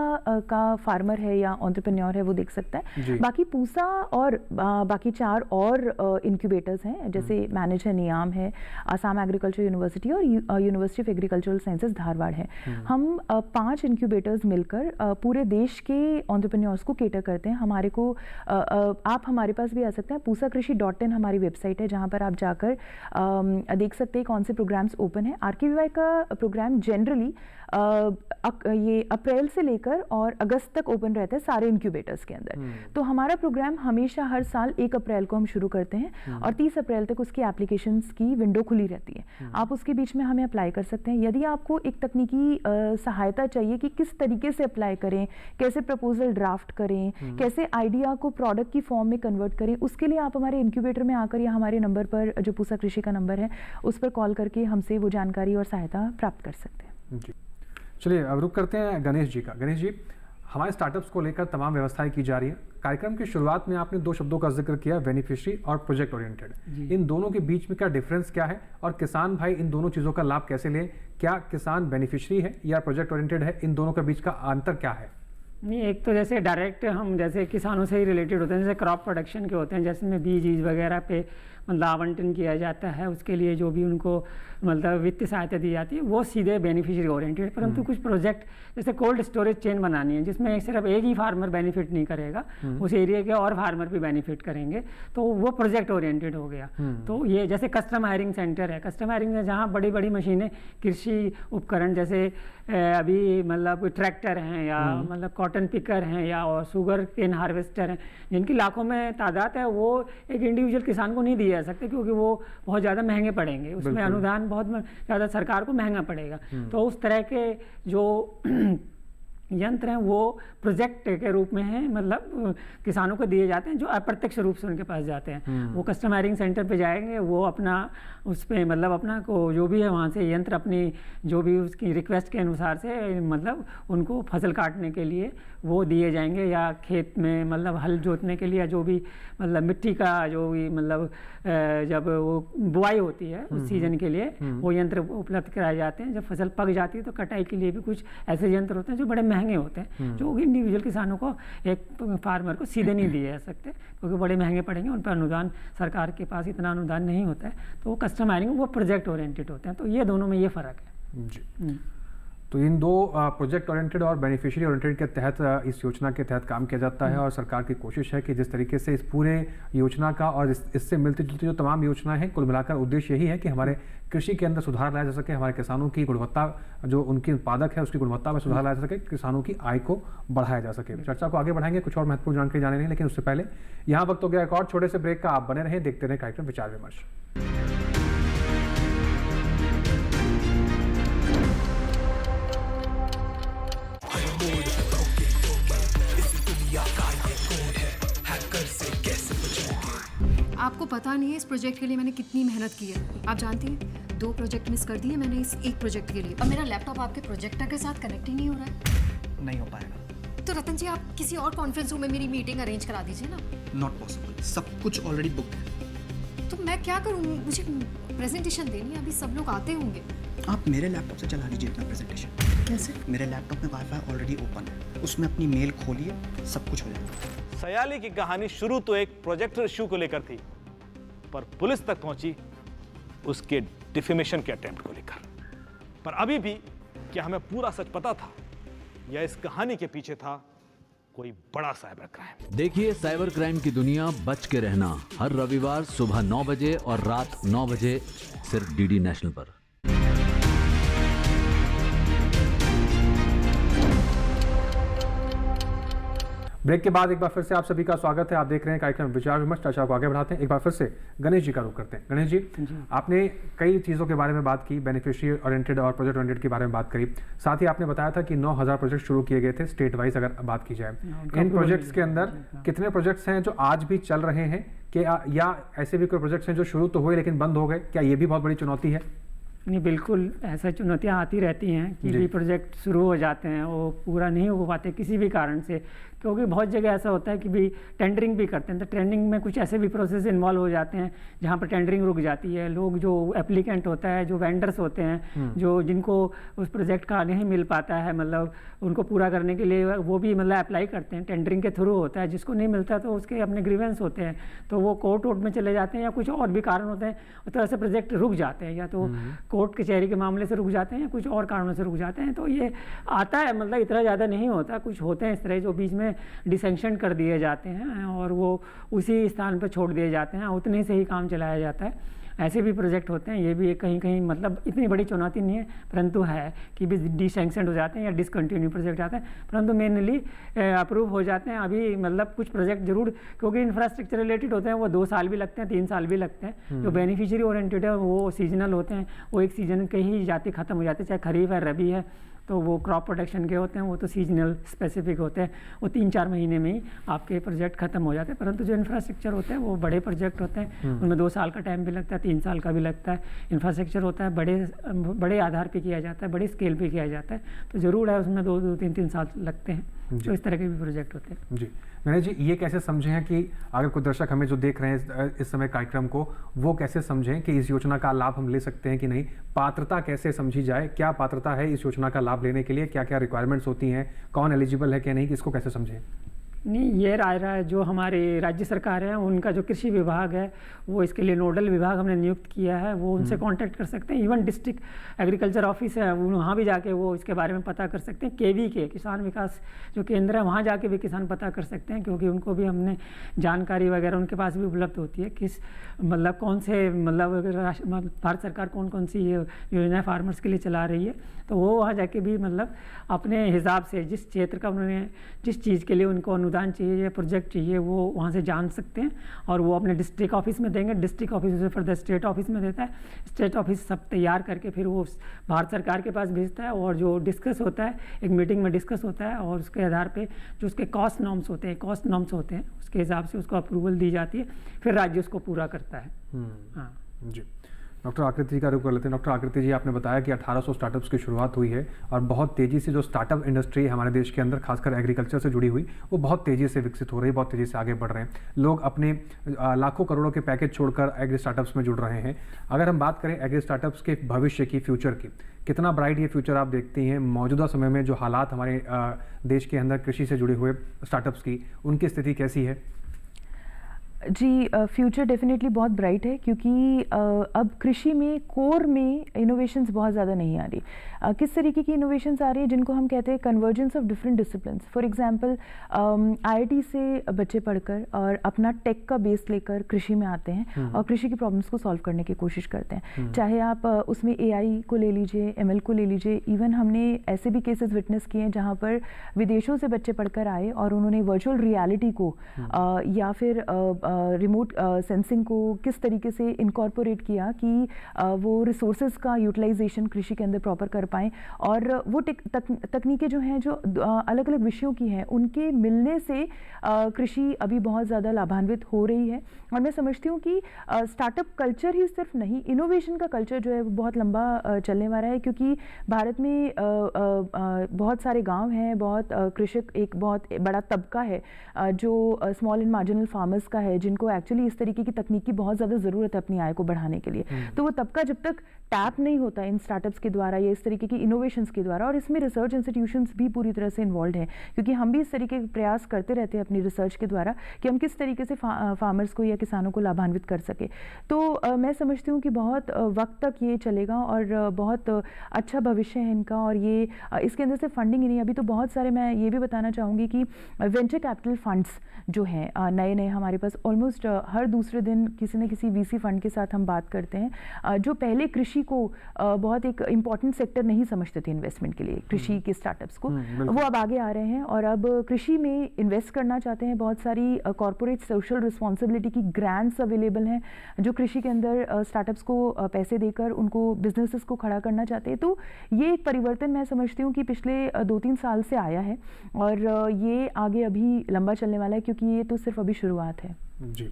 का फार्मर है या एंटरप्रेन्योर है वो देख सकता है। बाकी पूसा और बाकी 4 और इंक्यूबेटर्स हैं, जैसे मैनेज है, नियाम है, आसाम एग्रीकल्चर यूनिवर्सिटी और university of agricultural sciences Dharwad है। हम 5 इंक्यूबेटर्स मिलकर पूरे देश के एंटरप्रेन्योर्स को केटर करते हैं। हमारे को आप हमारे पास भी आ सकते हैं। pusakrishi.in हमारी वेबसाइट है जहाँ पर आप जाकर देख सकते हैं कौन से प्रोग्राम्स ओपन है। RKVY का प्रोग्राम जनरली ये अप्रैल से लेकर और अगस्त तक ओपन रहता है सारे इंक्यूबेटर्स के अंदर। तो हमारा प्रोग्राम हमेशा हर साल 1 अप्रैल को हम शुरू करते हैं और 30 अप्रैल तक उसकी एप्लीकेशंस की विंडो खुली रहती है। आप उसके बीच में हमें अप्लाई कर सकते हैं। यदि आपको एक तकनीकी सहायता चाहिए कि किस तरीके से अप्लाई करें, कैसे प्रपोजल ड्राफ्ट करें, कैसे आइडिया को प्रोडक्ट की फॉर्म में कन्वर्ट करें, उसके लिए आप हमारे इंक्यूबेटर में आकर या हमारे नंबर पर, जो पूसा कृषि का नंबर है, उस पर कॉल करके हमसे वो जानकारी और सहायता प्राप्त कर सकते हैं। जी, चलिए अब रुक करते हैं गणेश जी का। गणेश जी, हमारे स्टार्टअप्स को लेकर तमाम व्यवस्थाएं की जा रही है। कार्यक्रम की शुरुआत में आपने 2 शब्दों का जिक्र किया, बेनिफिशियरी और प्रोजेक्ट ओरिएंटेड। इन दोनों के बीच में क्या डिफरेंस क्या है और किसान भाई इन दोनों चीज़ों का लाभ कैसे लें? क्या किसान बेनिफिशियरी है या प्रोजेक्ट ओरिएंटेड है? इन दोनों के बीच का अंतर क्या है? नहीं, एक तो जैसे डायरेक्ट हम जैसे किसानों से ही रिलेटेड होते हैं, जैसे क्रॉप प्रोडक्शन के होते हैं, जैसे में बीज वगैरह पे मतलब आवंटन किया जाता है, उसके लिए जो भी उनको मतलब वित्तीय सहायता दी जाती है वो सीधे बेनिफिशियरी ओरिएंटेड। परंतु कुछ प्रोजेक्ट जैसे कोल्ड स्टोरेज चेन बनानी है जिसमें सिर्फ एक ही फार्मर बेनिफिट नहीं करेगा, उस एरिया के और फार्मर भी बेनिफिट करेंगे, तो वो प्रोजेक्ट ओरिएंटेड हो गया। तो ये जैसे कस्टम हायरिंग सेंटर है, कस्टम हायरिंग है जहाँ बड़ी बड़ी मशीनें, कृषि उपकरण जैसे अभी मतलब ट्रैक्टर हैं या मतलब कॉटन पिकर हैं या और शुगर केन हार्वेस्टर हैं, जिनकी लाखों में तादाद है, वो एक इंडिविजुअल किसान को नहीं दिए जा सकते क्योंकि वो बहुत ज़्यादा महंगे पड़ेंगे, उसमें अनुदान बहुत ज़्यादा सरकार को महंगा पड़ेगा। तो उस तरह के जो यंत्र हैं वो प्रोजेक्ट के रूप में हैं, मतलब किसानों को दिए जाते हैं जो अप्रत्यक्ष रूप से उनके पास जाते हैं। वो कस्टम हायरिंग सेंटर पे जाएंगे, वो अपना उस पर मतलब अपना को जो भी है वहाँ से यंत्र अपनी जो भी उसकी रिक्वेस्ट के अनुसार से मतलब उनको फसल काटने के लिए वो दिए जाएंगे, या खेत में मतलब हल जोतने के लिए, या जो भी मतलब मिट्टी का जो भी मतलब जब वो बुआई होती है उस सीजन के लिए वो यंत्र उपलब्ध कराए जाते हैं। जब फसल पक जाती है तो कटाई के लिए भी कुछ ऐसे यंत्र होते हैं जो बड़े महंगे होते हैं, जो इंडिविजुअल किसानों को, एक फार्मर को सीधे नहीं दिए जा सकते क्योंकि बड़े महंगे पड़ेंगे, उन पर अनुदान, सरकार के पास इतना अनुदान नहीं होता है। तो वो कस्टम हायरिंग वो प्रोजेक्ट ओरिएंटेड होते हैं। तो ये दोनों में ये फ़र्क है जी। तो इन दो प्रोजेक्ट ओरिएंटेड और बेनिफिशियरी ओरिएंटेड के तहत इस योजना के तहत काम किया जाता है, और सरकार की कोशिश है कि जिस तरीके से इस पूरे योजना का और इससे मिलती जुलती जो तमाम योजनाएं हैं, कुल मिलाकर उद्देश्य यही है कि हमारे कृषि के अंदर सुधार लाया जा सके, हमारे किसानों की गुणवत्ता, जो उनकी उत्पादक है उसकी गुणवत्ता में सुधार लाया जा सके, किसानों की आय को बढ़ाया जा सके। चर्चा को आगे बढ़ाएंगे, कुछ और महत्वपूर्ण जानकारी जाने नहीं, लेकिन उससे पहले यहाँ वक्त हो गया एक और छोटे से ब्रेक का। आप बने रहें, देखते रहें कार्यक्रम विचार विमर्श। आपको पता नहीं है इस प्रोजेक्ट के लिए मैंने कितनी मेहनत की है। आप जानती हैं 2 प्रोजेक्ट मिस कर दिए मैंने इस एक प्रोजेक्ट के लिए। अब मेरा लैपटॉप आपके प्रोजेक्टर के साथ कनेक्ट ही नहीं हो रहा है। नहीं हो पाएगा। तो रतन जी आप किसी और कॉन्फ्रेंस रूम में मेरी मीटिंग अरेंज करा दीजिए ना। नॉट पॉसिबल, सब कुछ ऑलरेडी बुक है। तो मैं क्या करूँ, मुझे प्रेजेंटेशन देनी है, अभी सब लोग आते होंगे। आप मेरे लैपटॉप से चला लीजिए अपना प्रेजेंटेशन। कैसे? मेरे लैपटॉप में वाईफाई ऑलरेडी ओपन है, उसमें अपनी मेल खोलिए, सब कुछ हो जाएगा। सयाली की कहानी शुरू तो एक प्रोजेक्टर इशू को लेकर थी, पर पुलिस तक पहुंची उसके डिफेमेशन के अटेम्प्ट को लेकर। पर अभी भी क्या हमें पूरा सच पता था, या इस कहानी के पीछे था कोई बड़ा साइबर क्राइम? देखिए साइबर क्राइम की दुनिया बच के रहना, हर रविवार सुबह 9 बजे और रात 9 बजे सिर्फ डीडी नेशनल पर। ब्रेक के बाद एक बार फिर से आप सभी का स्वागत है। आप देख रहे हैं कार्यक्रम विचार विमर्श। चर्चा को आगे बढ़ाते हैं। एक बार फिर से गणेश जी का रुख करते हैं। गणेश जी, आपने कई चीज़ों के बारे में बात की, बेनिफिशियरी ओरिएंटेड और प्रोजेक्ट ओरिएंटेड के बारे में बात करी। साथ ही आपने बताया था कि 9000 प्रोजेक्ट शुरू किए गए थे स्टेट वाइज। अगर बात की जाए इन प्रोजेक्ट्स के अंदर कितने प्रोजेक्ट्स हैं जो आज भी चल रहे हैं, कि या ऐसे भी कोई प्रोजेक्ट्स हैं जो शुरू तो हुए लेकिन बंद हो गए? क्या ये भी बहुत बड़ी चुनौती है? नहीं, बिल्कुल ऐसा चुनौतियाँ आती रहती हैं कि भी प्रोजेक्ट शुरू हो जाते हैं, वो पूरा नहीं हो पाते किसी भी कारण से, क्योंकि बहुत जगह ऐसा होता है कि भी टेंडरिंग भी करते हैं, तो टेंडरिंग में कुछ ऐसे भी प्रोसेस इन्वॉल्व हो जाते हैं जहाँ पर टेंडरिंग रुक जाती है। लोग जो एप्लीकेंट होता है, जो वेंडर्स होते हैं, जो जिनको उस प्रोजेक्ट का नहीं मिल पाता है, मतलब उनको पूरा करने के लिए वो भी मतलब अप्लाई करते हैं, टेंडरिंग के थ्रू होता है। जिसको नहीं मिलता तो उसके अपने ग्रीवेंस होते हैं, तो वो कोर्ट वोर्ट में चले जाते हैं, या कुछ और भी कारण होते हैं, तो ऐसे प्रोजेक्ट रुक जाते हैं, या तो कोर्ट कचहरी के मामले से रुक जाते हैं या कुछ और कारणों से रुक जाते हैं। तो ये आता है, मतलब इतना ज़्यादा नहीं होता, कुछ होते हैं इस तरह जो बीच में डिसेंक्शन कर दिए जाते हैं और वो उसी स्थान पर छोड़ दिए जाते हैं, उतने से ही काम चलाया जाता है। ऐसे भी प्रोजेक्ट होते हैं। ये भी कहीं कहीं मतलब इतनी बड़ी चुनौती नहीं है, परंतु है कि भी डिसैंक्शन हो जाते हैं या डिसकंटिन्यू प्रोजेक्ट आते हैं, परंतु मेनली अप्रूव हो जाते हैं। अभी मतलब कुछ प्रोजेक्ट जरूर, क्योंकि इंफ्रास्ट्रक्चर रिलेटेड होते हैं, वो 2 साल भी लगते हैं, 3 साल भी लगते हैं। जो बेनिफिशियरी ओरिएंटेड है वो सीजनल होते हैं, वो एक सीजन के ही जाते ख़त्म हो जाते हैं, चाहे खरीफ है रबी है, तो वो क्रॉप प्रोटेक्शन के होते हैं, वो तो सीजनल स्पेसिफिक होते हैं, वो 3-4 महीने में ही आपके प्रोजेक्ट खत्म हो जाते हैं। परंतु जो इंफ्रास्ट्रक्चर होते हैं वो बड़े प्रोजेक्ट होते हैं, उनमें 2 साल का टाइम भी लगता है, 3 साल का भी लगता है। इंफ्रास्ट्रक्चर होता है बड़े आधार पे किया जाता है, बड़े स्केल पे किया जाता है, तो ज़रूर है उसमें 2-3 साल लगते हैं। तो इस तरह के भी प्रोजेक्ट होते हैं। जी गणेश जी, ये कैसे समझें हैं कि अगर कोई दर्शक हमें जो देख रहे हैं इस समय कार्यक्रम को, वो कैसे समझें कि इस योजना का लाभ हम ले सकते हैं कि नहीं? पात्रता कैसे समझी जाए? क्या पात्रता है इस योजना का लाभ लेने के लिए? क्या क्या रिक्वायरमेंट्स होती हैं? कौन एलिजिबल है क्या नहीं? इसको कैसे समझें? नहीं, ये राय जो हमारे राज्य सरकार है, उनका जो कृषि विभाग है, वो इसके लिए नोडल विभाग हमने नियुक्त किया है, वो उनसे कांटेक्ट कर सकते हैं। इवन डिस्ट्रिक्ट एग्रीकल्चर ऑफिस है, वहाँ भी जाके वो इसके बारे में पता कर सकते हैं। केवी के किसान विकास जो केंद्र है, वहाँ जाके भी किसान पता कर सकते हैं, क्योंकि उनको भी हमने जानकारी वगैरह उनके पास भी उपलब्ध होती है, किस मतलब कौन से मतलब भारत सरकार कौन कौन सी योजनाएँ फार्मर्स के लिए चला रही है, तो वो वहाँ जाके भी मतलब अपने हिसाब से जिस क्षेत्र का उन्होंने जिस चीज़ के लिए उनको अनुदान अनुदान चाहिए या प्रोजेक्ट चाहिए वो वहाँ से जान सकते हैं, और वो अपने डिस्ट्रिक्ट ऑफिस में देंगे, डिस्ट्रिक्ट ऑफिस से फर्दर स्टेट ऑफिस में देता है, स्टेट ऑफिस सब तैयार करके फिर वो भारत सरकार के पास भेजता है, और जो डिस्कस होता है एक मीटिंग में डिस्कस होता है, और उसके आधार पे जो उसके कॉस्ट नॉर्म्स होते हैं उसके हिसाब से उसको अप्रूवल दी जाती है, फिर राज्य उसको पूरा करता है। हाँ जी, डॉक्टर आकृति जी का रुख कर लेते हैं। डॉक्टर आकृति जी, आपने बताया कि 1800 स्टार्टअप्स की शुरुआत हुई है और बहुत तेज़ी से जो स्टार्टअप इंडस्ट्री है हमारे देश के अंदर, खासकर एग्रीकल्चर से जुड़ी हुई, वो बहुत तेज़ी से विकसित हो रही है, बहुत तेज़ी से आगे बढ़ रहे हैं। लोग अपने लाखों करोड़ों के पैकेज छोड़कर एग्री स्टार्टअप्स में जुड़ रहे हैं। अगर हम बात करें एग्री स्टार्टअप्स के भविष्य की, फ्यूचर की, कितना ब्राइट ये फ्यूचर आप देखती हैं? मौजूदा समय में जो हालात हमारे देश के अंदर कृषि से जुड़े हुए स्टार्टअप्स की, उनकी स्थिति कैसी है? जी, फ्यूचर डेफिनेटली बहुत ब्राइट है, क्योंकि अब कृषि में कोर में इनोवेशंस बहुत ज़्यादा नहीं आ रही। किस तरीके की इनोवेशंस आ रही है, जिनको हम कहते हैं convergence of different disciplines. For example IIT से बच्चे पढ़कर और अपना टेक का बेस लेकर कृषि में आते हैं और कृषि की प्रॉब्लम्स को सॉल्व करने की कोशिश करते हैं। चाहे आप उसमें AI को ले लीजिए, ML को ले लीजिए, इवन हमने ऐसे भी केसेस विटनेस किए हैं जहाँ पर विदेशों से बच्चे पढ़कर आए और उन्होंने वर्चुअल रियलिटी को या फिर रिमोट सेंसिंग को किस तरीके से इनकॉर्पोरेट किया कि वो रिसोर्सेज का यूटिलाइजेशन कृषि के अंदर प्रॉपर कर पाएँ, और वो तकनीकें जो हैं, जो अलग अलग विषयों की हैं, उनके मिलने से कृषि अभी बहुत ज़्यादा लाभान्वित हो रही है। और मैं समझती हूँ कि स्टार्टअप कल्चर ही सिर्फ नहीं, इनोवेशन का कल्चर जो है वो बहुत लंबा चलने वाला है, क्योंकि भारत में बहुत सारे गांव हैं, बहुत कृषक, एक बहुत बड़ा तबका है जो स्मॉल एंड मार्जिनल फार्मर्स का है, जिनको एक्चुअली इस तरीके की तकनीक की बहुत ज़्यादा ज़रूरत है अपनी आय को बढ़ाने के लिए। तो वो तबका जब तक टैप नहीं होता इन स्टार्टअप्स के द्वारा या इस तरीके की इनोवेशंस के द्वारा, और इसमें रिसर्च इंस्टीट्यूशंस भी पूरी तरह से इन्वॉल्व हैं, क्योंकि हम भी इस तरीके के प्रयास करते रहते हैं अपनी रिसर्च के द्वारा कि हम किस तरीके से फार्मर्स को या किसानों को लाभान्वित कर सके। तो मैं समझती हूँ कि बहुत वक्त तक ये चलेगा और बहुत अच्छा भविष्य है इनका। और ये इसके अंदर से फंडिंग ही नहीं, अभी तो बहुत सारे, मैं ये भी बताना चाहूँगी कि वेंचर कैपिटल फंड्स जो हैं नए नए हमारे पास ऑलमोस्ट हर दूसरे दिन किसी न किसी VC फंड के साथ हम बात करते हैं, जो पहले कृषि को बहुत एक इम्पॉर्टेंट सेक्टर नहीं समझते थे इन्वेस्टमेंट के लिए, कृषि के स्टार्टअप्स को, वो अब आगे आ रहे हैं और अब कृषि में इन्वेस्ट करना चाहते हैं। बहुत सारी कॉर्पोरेट सोशल रिस्पॉन्सिबिलिटी की ग्रांट्स अवेलेबल हैं जो कृषि के अंदर स्टार्टअप्स को पैसे देकर उनको बिजनेसेस को खड़ा करना चाहते हैं। तो ये एक परिवर्तन मैं समझती हूँ कि पिछले 2-3 साल से आया है और ये आगे अभी लंबा चलने वाला है, क्योंकि ये तो सिर्फ अभी शुरुआत है। जी,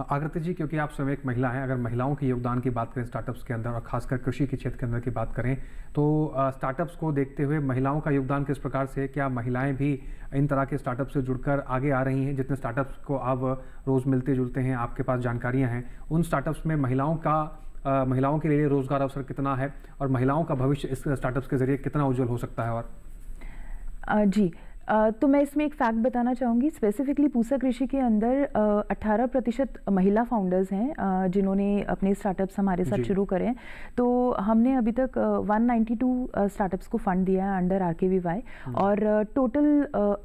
आकृति जी, क्योंकि आप स्वयं एक महिला हैं, अगर महिलाओं के योगदान की बात करें स्टार्टअप्स के अंदर और खासकर कृषि के क्षेत्र के अंदर की बात करें, तो स्टार्टअप्स को देखते हुए महिलाओं का योगदान किस प्रकार से, क्या महिलाएं भी इन तरह के स्टार्टअप से जुड़कर आगे आ रही हैं? जितने स्टार्टअप्स को आप रोज़ मिलते जुलते हैं, आपके पास जानकारियाँ हैं, उन स्टार्टअप्स में महिलाओं के लिए रोज़गार अवसर कितना है और महिलाओं का भविष्य इस स्टार्टअप्स के जरिए कितना उज्जवल हो सकता है? और जी, तो मैं इसमें एक फैक्ट बताना चाहूँगी। स्पेसिफिकली पूसा कृषि के अंदर 18% महिला फाउंडर्स हैं जिन्होंने अपने स्टार्टअप्स हमारे साथ शुरू करे। तो हमने अभी तक 192 स्टार्टअप्स को फंड दिया है अंडर RKVY और टोटल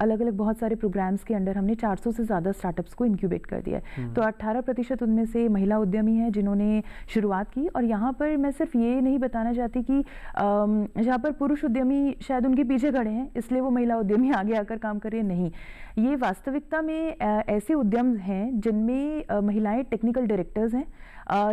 अलग अलग बहुत सारे प्रोग्राम्स के अंडर हमने 400 से ज़्यादा स्टार्टअप्स को इंक्यूबेट कर दिया है। तो 18% उनमें से महिला उद्यमी हैं जिन्होंने शुरुआत की। और यहाँ पर मैं सिर्फ ये नहीं बताना चाहती कि जहाँ पर पुरुष उद्यमी शायद उनके पीछे खड़े हैं इसलिए वो महिला उद्यमी आगे आकर काम कर रही है, नहीं, ये वास्तविकता में ऐसे उद्यम हैं जिनमें महिलाएं टेक्निकल डायरेक्टर्स हैं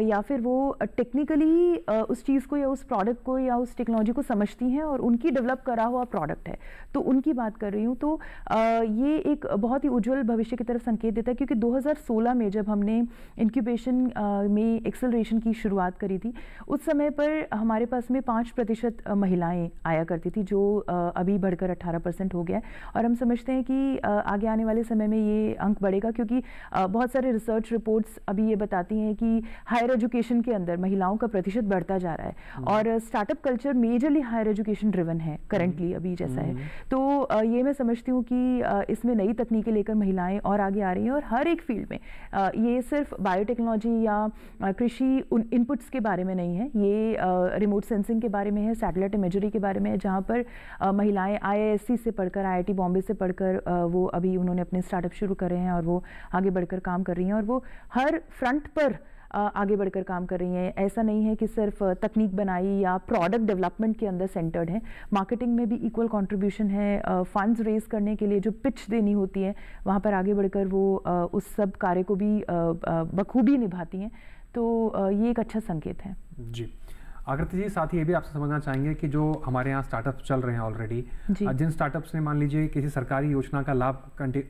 या फिर वो टेक्निकली उस चीज़ को या उस प्रोडक्ट को या उस टेक्नोलॉजी को समझती हैं और उनकी डेवलप करा हुआ प्रोडक्ट है, तो उनकी बात कर रही हूँ। तो ये एक बहुत ही उज्जवल भविष्य की तरफ संकेत देता है, क्योंकि 2016 में जब हमने इंक्यूबेशन में एक्सेलरेशन की शुरुआत करी थी, उस समय पर हमारे पास में 5% महिलाएं आया करती थी, जो अभी बढ़कर 18% हो गया है। और हम समझते हैं कि आगे आने वाले समय में ये अंक बढ़ेगा, क्योंकि बहुत सारे रिसर्च रिपोर्ट्स अभी ये बताती हैं कि हायर एजुकेशन के अंदर महिलाओं का प्रतिशत बढ़ता जा रहा है और startup culture majorly higher education driven है करंटली अभी जैसा है। तो ये मैं समझती हूँ कि इसमें नई तकनीकें लेकर महिलाएं और आगे आ रही हैं और हर एक फील्ड में, ये सिर्फ बायोटेक्नोलॉजी या कृषि इनपुट्स के बारे में नहीं है, ये रिमोट सेंसिंग के बारे में है, सैटेलाइट इमेजरी के बारे में है, जहाँ पर महिलाएं IISc से पढ़कर, IIT बॉम्बे से पढ़कर वो अभी उन्होंने अपने स्टार्टअप शुरू करे हैं और वो आगे बढ़कर काम कर रही हैं और वो हर फ्रंट पर आगे बढ़कर काम कर रही हैं। ऐसा नहीं है कि सिर्फ तकनीक बनाई या प्रोडक्ट डेवलपमेंट के अंदर सेंटर्ड है, मार्केटिंग में भी इक्वल कंट्रीब्यूशन है। फंड्स रेज करने के लिए जो पिच देनी होती है वहाँ पर आगे बढ़कर वो उस सब कार्य को भी बखूबी निभाती हैं। तो ये एक अच्छा संकेत है। जी, आकृति जी, साथ ही ये भी आपसे समझना चाहेंगे कि जो हमारे यहाँ स्टार्टअप चल रहे हैं ऑलरेडी, जिन स्टार्टअप्स ने मान लीजिए किसी सरकारी योजना का लाभ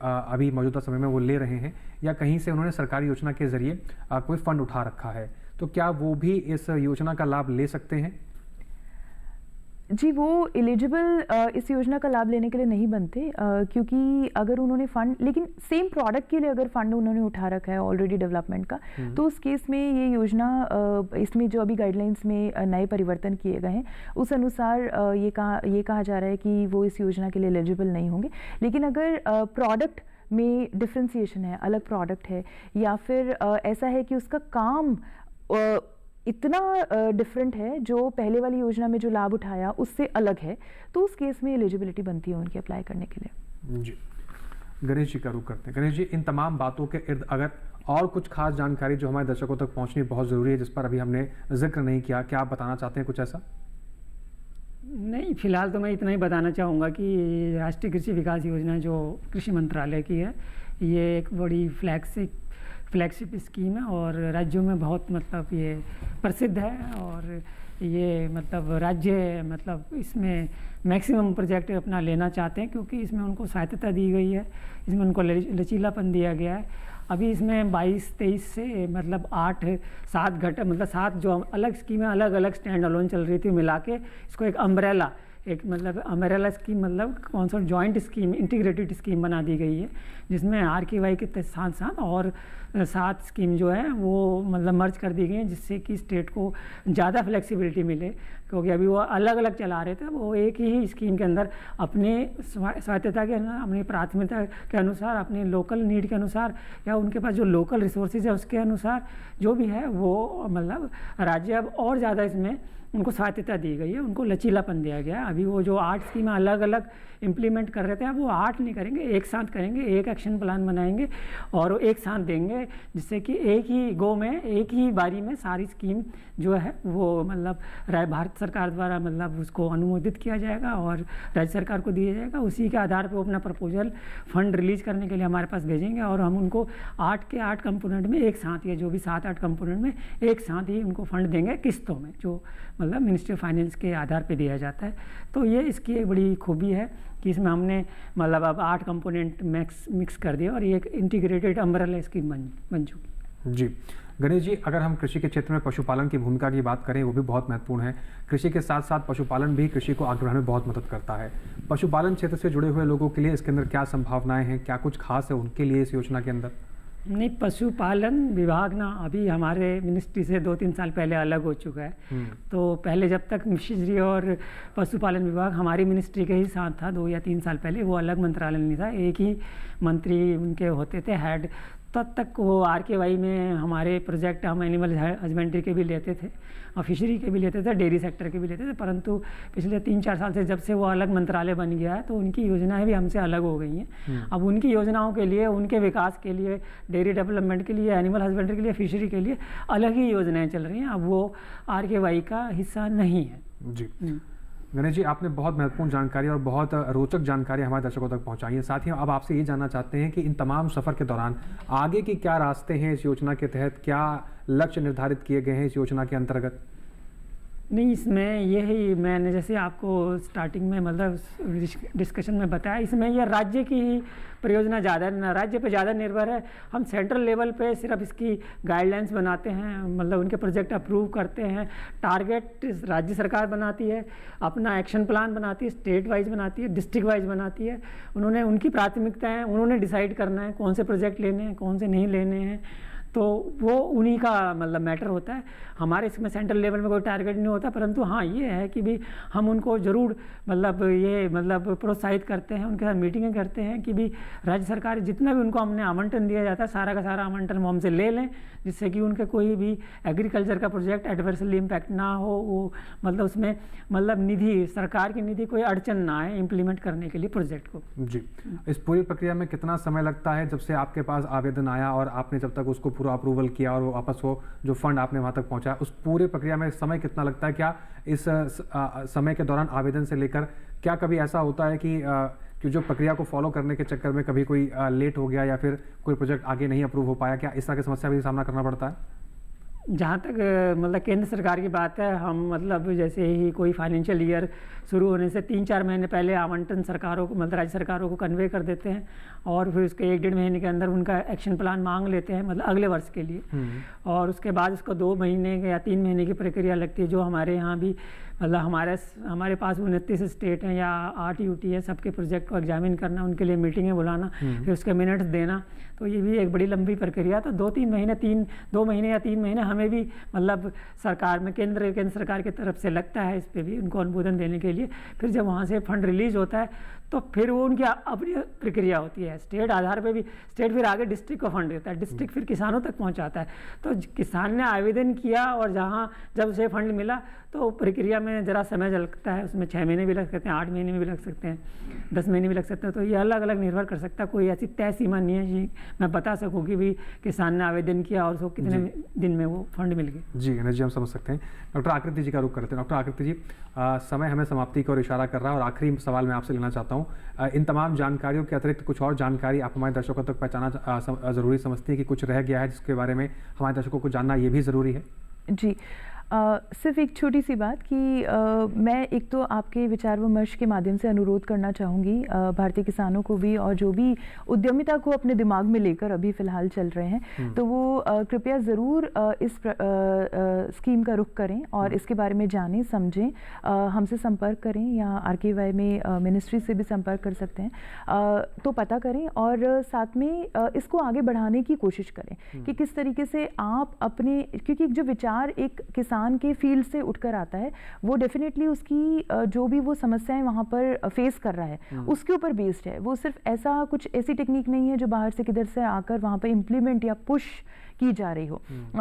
अभी मौजूदा समय में वो ले रहे हैं या कहीं से उन्होंने सरकारी योजना के जरिए कोई फंड उठा रखा है, तो क्या वो भी इस योजना का लाभ ले सकते हैं? जी, वो एलिजिबल इस योजना का लाभ लेने के लिए नहीं बनते, क्योंकि अगर उन्होंने फंड, लेकिन सेम प्रोडक्ट के लिए अगर फंड उन्होंने उठा रखा है ऑलरेडी डेवलपमेंट का, तो उस केस में ये योजना, इसमें जो अभी गाइडलाइंस में नए परिवर्तन किए गए हैं उस अनुसार ये कहा जा रहा है कि वो इस योजना के लिए एलिजिबल नहीं होंगे। लेकिन अगर प्रोडक्ट में डिफ्रेंसिएशन है, अलग प्रोडक्ट है, या फिर ऐसा है कि उसका काम इतना डिफरेंट है जो पहले वाली योजना में जो लाभ उठाया उससे अलग है, तो उस केस में एलिजिबिलिटी बनती है उनकी अप्लाई करने के लिए। जी, गणेश जी का रुख करते हैं। गणेश जी, इन तमाम बातों के इर्द अगर और कुछ खास जानकारी जो हमारे दर्शकों तक पहुंचनी बहुत ज़रूरी है, जिस पर अभी हमने जिक्र नहीं किया, क्या आप बताना चाहते हैं कुछ ऐसा? नहीं, फिलहाल तो मैं इतना ही बताना चाहूँगा कि राष्ट्रीय कृषि विकास योजना जो कृषि मंत्रालय की है, ये एक बड़ी फ्लैगशिप स्कीम है और राज्यों में बहुत मतलब ये प्रसिद्ध है। और ये मतलब राज्य मतलब इसमें मैक्सिमम प्रोजेक्ट अपना लेना चाहते हैं, क्योंकि इसमें उनको सहायता दी गई है, इसमें उनको लचीलापन दिया गया है। अभी इसमें 22-23 से मतलब 8-7 घटक, मतलब 7 जो अलग स्कीमें अलग अलग स्टैंड अलोन चल रही थी मिला के इसको एक अम्ब्रेला स्कीम, मतलब कौन सा जॉइंट स्कीम, इंटीग्रेटेड स्कीम बना दी गई है, जिसमें RKY के साथ साथ और 7 स्कीम जो है वो मतलब मर्ज कर दी गई हैं, जिससे कि स्टेट को ज़्यादा फ्लेक्सिबिलिटी मिले। क्योंकि अभी वो अलग अलग चला रहे थे, वो एक ही स्कीम के अंदर अपने स्वायत्तता के अनुसार, अपनी प्राथमिकता के अनुसार, अपने लोकल नीड के अनुसार या उनके पास जो लोकल रिसोर्सेज है उसके अनुसार जो भी है वो मतलब राज्य अब और ज़्यादा इसमें उनको स्वायत्तता दी गई है, उनको लचीलापन दिया गया है। अभी वो जो 8 स्कीमें अलग अलग इम्प्लीमेंट कर रहे थे, अब वो 8 नहीं करेंगे, एक साथ करेंगे, एक एक्शन प्लान बनाएंगे और एक साथ देंगे, जिससे कि एक ही गो में, एक ही बारी में सारी स्कीम जो है वो मतलब भारत सरकार द्वारा मतलब उसको अनुमोदित किया जाएगा और राज्य सरकार को दिया जाएगा। उसी के आधार पर वो अपना प्रपोजल फंड रिलीज करने के लिए हमारे पास भेजेंगे और हम उनको 8 के 8 कंपोनेंट में एक साथ, या जो भी 7-8 कंपोनेंट में एक साथ ही उनको फंड देंगे किस्तों में, जो मतलब मिनिस्ट्री ऑफ फाइनेंस के आधार पे दिया जाता है। तो ये इसकी एक बड़ी खूबी है कि इसमें हमने मतलब अब 8 कंपोनेंट मिक्स कर दिया और ये एक इंटीग्रेटेड अम्ब्रेला स्कीम बन चुकी। जी, गणेश जी, अगर हम कृषि के क्षेत्र में पशुपालन की भूमिका की बात करें, वो भी बहुत महत्वपूर्ण है। कृषि के साथ साथ पशुपालन भी कृषि को आगे बढ़ाने में बहुत मदद करता है। पशुपालन क्षेत्र से जुड़े हुए लोगों के लिए इसके अंदर क्या संभावनाएं हैं, क्या कुछ खास है उनके लिए इस योजना के अंदर? नहीं, पशुपालन विभाग ना अभी हमारे मिनिस्ट्री से 2-3 साल पहले अलग हो चुका है। तो पहले जब तक फिशरी और पशुपालन विभाग हमारी मिनिस्ट्री के ही साथ था, 2 या 3 साल पहले, वो अलग मंत्रालय नहीं था, एक ही मंत्री उनके होते थे हेड। तब तक वो RKY में हमारे प्रोजेक्ट हम एनिमल हस्बेंड्री के भी लेते थे और फिशरी के भी लेते थे, डेयरी सेक्टर के भी लेते थे, परंतु पिछले 3-4 साल से जब से वो अलग मंत्रालय बन गया है तो उनकी योजनाएं भी हमसे अलग हो गई हैं। अब उनकी योजनाओं के लिए, उनके विकास के लिए, डेयरी डेवलपमेंट के लिए, एनिमल हस्बेंड्री के लिए, फिशरी के लिए अलग ही योजनाएं चल रही हैं। अब वो RKY का हिस्सा नहीं है। जी, गणेश जी, आपने बहुत महत्वपूर्ण जानकारी और बहुत रोचक जानकारी हमारे दर्शकों तक पहुंचाई है। साथ ही अब आपसे ये जानना चाहते हैं कि इन तमाम सफ़र के दौरान आगे की क्या रास्ते हैं इस योजना के तहत, क्या लक्ष्य निर्धारित किए गए हैं इस योजना के अंतर्गत? नहीं, इसमें यही मैंने जैसे आपको स्टार्टिंग में मतलब डिस्कशन में बताया, इसमें यह राज्य की ही परियोजना ज़्यादा, राज्य पे ज़्यादा निर्भर है। हम सेंट्रल लेवल पे सिर्फ इसकी गाइडलाइंस बनाते हैं, मतलब उनके प्रोजेक्ट अप्रूव करते हैं, टारगेट राज्य सरकार बनाती है, अपना एक्शन प्लान बनाती है, स्टेट वाइज बनाती है, डिस्ट्रिक्ट वाइज बनाती है। उन्होंने उनकी प्राथमिकताएँ उन्होंने डिसाइड करना है कौन से प्रोजेक्ट लेने हैं, कौन से नहीं लेने हैं, तो वो उन्हीं का मतलब मैटर होता है। हमारे इसमें सेंट्रल लेवल में कोई टारगेट नहीं होता, परंतु हाँ ये है कि भी हम उनको ज़रूर मतलब ये मतलब प्रोत्साहित करते हैं, उनके साथ मीटिंगें करते हैं कि भी राज्य सरकार जितना भी उनको हमने आवंटन दिया जाता है, सारा का सारा आवंटन वो हमसे ले लें, जिससे कि उनके कोई भी एग्रीकल्चर का प्रोजेक्ट एडवर्सली इम्पैक्ट ना हो, वो मतलब उसमें मतलब निधि, सरकार की निधि कोई अड़चन ना आए इम्प्लीमेंट करने के लिए प्रोजेक्ट को। जी, इस पूरी प्रक्रिया में कितना समय लगता है जब से आपके पास आवेदन आया और आपने जब तक उसको पूरा अप्रूवल किया और वो वापस वो जो फंड आपने वहाँ तक पहुँचाया, उस पूरे प्रक्रिया में समय कितना लगता है? क्या इस समय के दौरान आवेदन से लेकर क्या कभी ऐसा होता है कि जो प्रक्रिया को फॉलो करने के चक्कर में कभी कोई लेट हो गया या फिर कोई प्रोजेक्ट आगे नहीं अप्रूव हो पाया? क्या इस तरह की समस्या भी सामना करना पड़ता है? जहाँ तक मतलब केंद्र सरकार की बात है, हम मतलब जैसे ही कोई फाइनेंशियल ईयर शुरू होने से 3-4 महीने पहले आवंटन सरकारों को, मतलब राज्य सरकारों को कन्वे कर देते हैं और फिर उसके 1-1.5 महीने के अंदर उनका एक्शन प्लान मांग लेते हैं, मतलब अगले वर्ष के लिए। और उसके बाद इसको 2 महीने या 3 महीने की प्रक्रिया लगती है, जो हमारे यहाँ भी मतलब हमारे पास 29 स्टेट हैं या 8 यूटी है, सबके प्रोजेक्ट को एग्जामिन करना, उनके लिए मीटिंगें बुलाना, फिर उसके मिनट्स देना, तो ये भी एक बड़ी लंबी प्रक्रिया। तो 2 महीने या 3 महीने हमें भी मतलब सरकार में केंद्र सरकार की तरफ से लगता है इस पर भी उनको अनुमोदन देने के लिए। फिर जब वहाँ से फंड रिलीज होता है तो फिर वो उनकी अपनी प्रक्रिया होती है, स्टेट आधार पे भी। स्टेट फिर आगे डिस्ट्रिक्ट को फंड देता है, डिस्ट्रिक्ट फिर किसानों तक पहुंचाता है। तो किसान ने आवेदन किया और जब उसे फंड मिला तो प्रक्रिया में ज़रा समय लगता है, उसमें 6 महीने भी लग सकते हैं, 8 महीने भी लग सकते हैं, 10 महीने भी लग सकते हैं। तो ये अलग अलग निर्भर कर सकता है, कोई ऐसी तय सीमा नहीं है जी मैं बता सकूँ कि भी किसान ने आवेदन किया और उसको कितने दिन में वो फंड मिल गए। जी गणेश जी, हम समझ सकते हैं। डॉक्टर आकृति जी का रुख करते हैं। डॉक्टर आकृति जी, समय हमें समाप्ति की ओर इशारा कर रहा है और आखिरी सवाल मैं आपसे लेना चाहता हूँ। इन तमाम जानकारियों के अतिरिक्त कुछ और जानकारी आप हमारे दर्शकों तक पहुँचाना ज़रूरी समझती है कि कुछ रह गया है जिसके बारे में हमारे दर्शकों को जानना ये भी ज़रूरी है? जी, सिर्फ एक छोटी सी बात कि मैं एक तो आपके विचार विमर्श के माध्यम से अनुरोध करना चाहूँगी भारतीय किसानों को भी, और जो भी उद्यमिता को अपने दिमाग में लेकर अभी फ़िलहाल चल रहे हैं, तो वो कृपया ज़रूर इस स्कीम का रुख करें और इसके बारे में जानें समझें, हमसे संपर्क करें या RKY में मिनिस्ट्री से भी संपर्क कर सकते हैं, तो पता करें और साथ में इसको आगे बढ़ाने की कोशिश करें कि किस तरीके से आप अपने, क्योंकि जो विचार एक किसान के फील्ड से उठकर आता है वो डेफिनेटली उसकी जो भी वो समस्याएं वहाँ पर फेस कर रहा है उसके ऊपर बेस्ड है। वो सिर्फ कुछ ऐसी टेक्निक नहीं है जो बाहर से किधर से आकर वहाँ पर इम्प्लीमेंट या पुश की जा रही हो।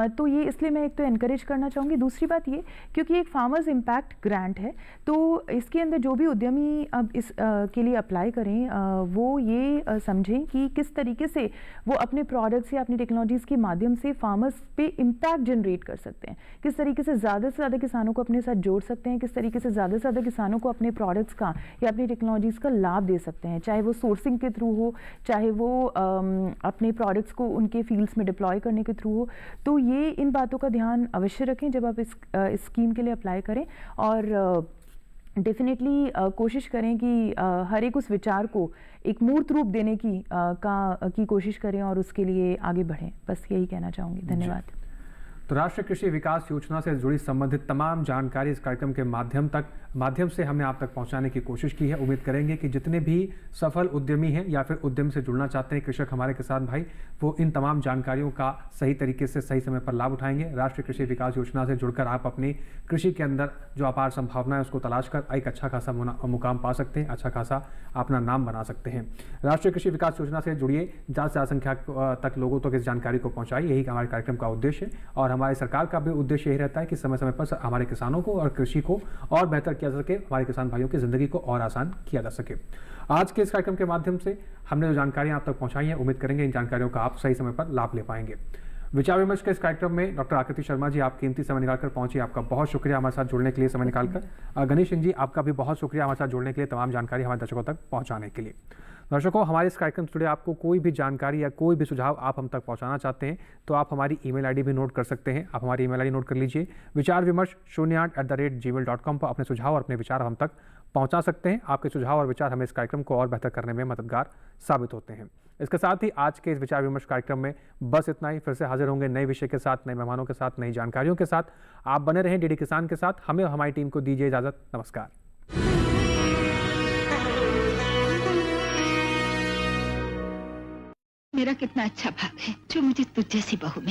तो ये इसलिए मैं एक तो एनकरेज करना चाहूँगी। दूसरी बात ये, क्योंकि एक फार्मर्स इम्पैक्ट ग्रांट है, तो इसके अंदर जो भी उद्यमी अब इस के लिए अप्लाई करें वो ये समझें कि किस तरीके से वो अपने प्रोडक्ट्स या अपनी टेक्नोलॉजीज़ के माध्यम से फार्मर्स पे इम्पैक्ट जनरेट कर सकते हैं, किस तरीके से ज़्यादा किसानों को अपने साथ जोड़ सकते हैं, किस तरीके से ज़्यादा किसानों को अपने प्रोडक्ट्स का या अपनी टेक्नोलॉजीज़ का लाभ दे सकते हैं, चाहे वो सोर्सिंग के थ्रू हो, चाहे वो अपने प्रोडक्ट्स को उनके फील्ड्स में डिप्लॉय करने के थ्रू हो। तो ये इन बातों का ध्यान अवश्य रखें जब आप इस स्कीम के लिए अप्लाई करें, और डेफिनेटली कोशिश करें कि हर एक उस विचार को एक मूर्त रूप देने की कोशिश करें और उसके लिए आगे बढ़ें। बस यही कहना चाहूँगी। धन्यवाद। तो राष्ट्रीय कृषि विकास योजना से जुड़ी संबंधित तमाम जानकारी इस कार्यक्रम के माध्यम से हमने आप तक पहुंचाने की कोशिश की है। उम्मीद करेंगे कि जितने भी सफल उद्यमी हैं या फिर उद्यम से जुड़ना चाहते हैं कृषक हमारे किसान भाई, वो इन तमाम जानकारियों का सही तरीके से सही समय पर लाभ उठाएंगे। राष्ट्रीय कृषि विकास योजना से जुड़कर आप अपनी कृषि के अंदर जो अपार संभावना है उसको तलाश कर एक अच्छा खासा मुकाम पा सकते हैं, अच्छा खासा अपना नाम बना सकते हैं। राष्ट्रीय कृषि विकास योजना से जुड़िए, ज़्यादा से ज़्यादा संख्या तक लोगों तक इस जानकारी को पहुँचाइए, यही हमारे कार्यक्रम का उद्देश्य है। और हमारी सरकार का भी उद्देश्य यही रहता है कि समय समय पर हमारे किसानों को और कृषि को और बेहतर किया जा सके, हमारे किसान भाइयों की ज़िंदगी को और आसान किया जा सके। आज के इस कार्यक्रम के माध्यम से हमने जो जानकारियां आप तक पहुंचाई हैं, उम्मीद करेंगे इन जानकारियों का आप सही समय पर लाभ ले पाएंगे। विचार विमर्श के इस कार्यक्रम में डॉक्टर आकृति शर्मा जी, आप कीमती समय निकालकर पहुंची, आपका बहुत शुक्रिया हमारे साथ जुड़ने के लिए समय निकालकर। गणेश सिंह जी, आपका भी बहुत शुक्रिया हमारे साथ जुड़ने के लिए, तमाम जानकारी हमारे दर्शकों तक पहुँचाने के लिए। दर्शकों, हमारे इस कार्यक्रम से जुड़े आपको कोई भी जानकारी या कोई भी सुझाव आप हम तक पहुंचाना चाहते हैं तो आप हमारी ईमेल आईडी भी नोट कर सकते हैं। आप हमारी ईमेल आईडी नोट कर लीजिए, विचार विमर्श 08@gmail.com पर अपने सुझाव और अपने विचार हम तक पहुंचा सकते हैं। आपके सुझाव और विचार हमें इस कार्यक्रम को और बेहतर करने में मददगार साबित होते हैं। इसके साथ ही आज के इस विचार विमर्श कार्यक्रम में बस इतना ही। फिर से हाजिर होंगे नए विषय के साथ, नए मेहमानों के साथ, नई जानकारियों के साथ। आप बने रहें डीडी किसान के साथ। हमें और हमारी टीम को दीजिए इजाजत। नमस्कार। मेरा कितना अच्छा भाग है जो मुझे तुझ जैसी बहू मिली।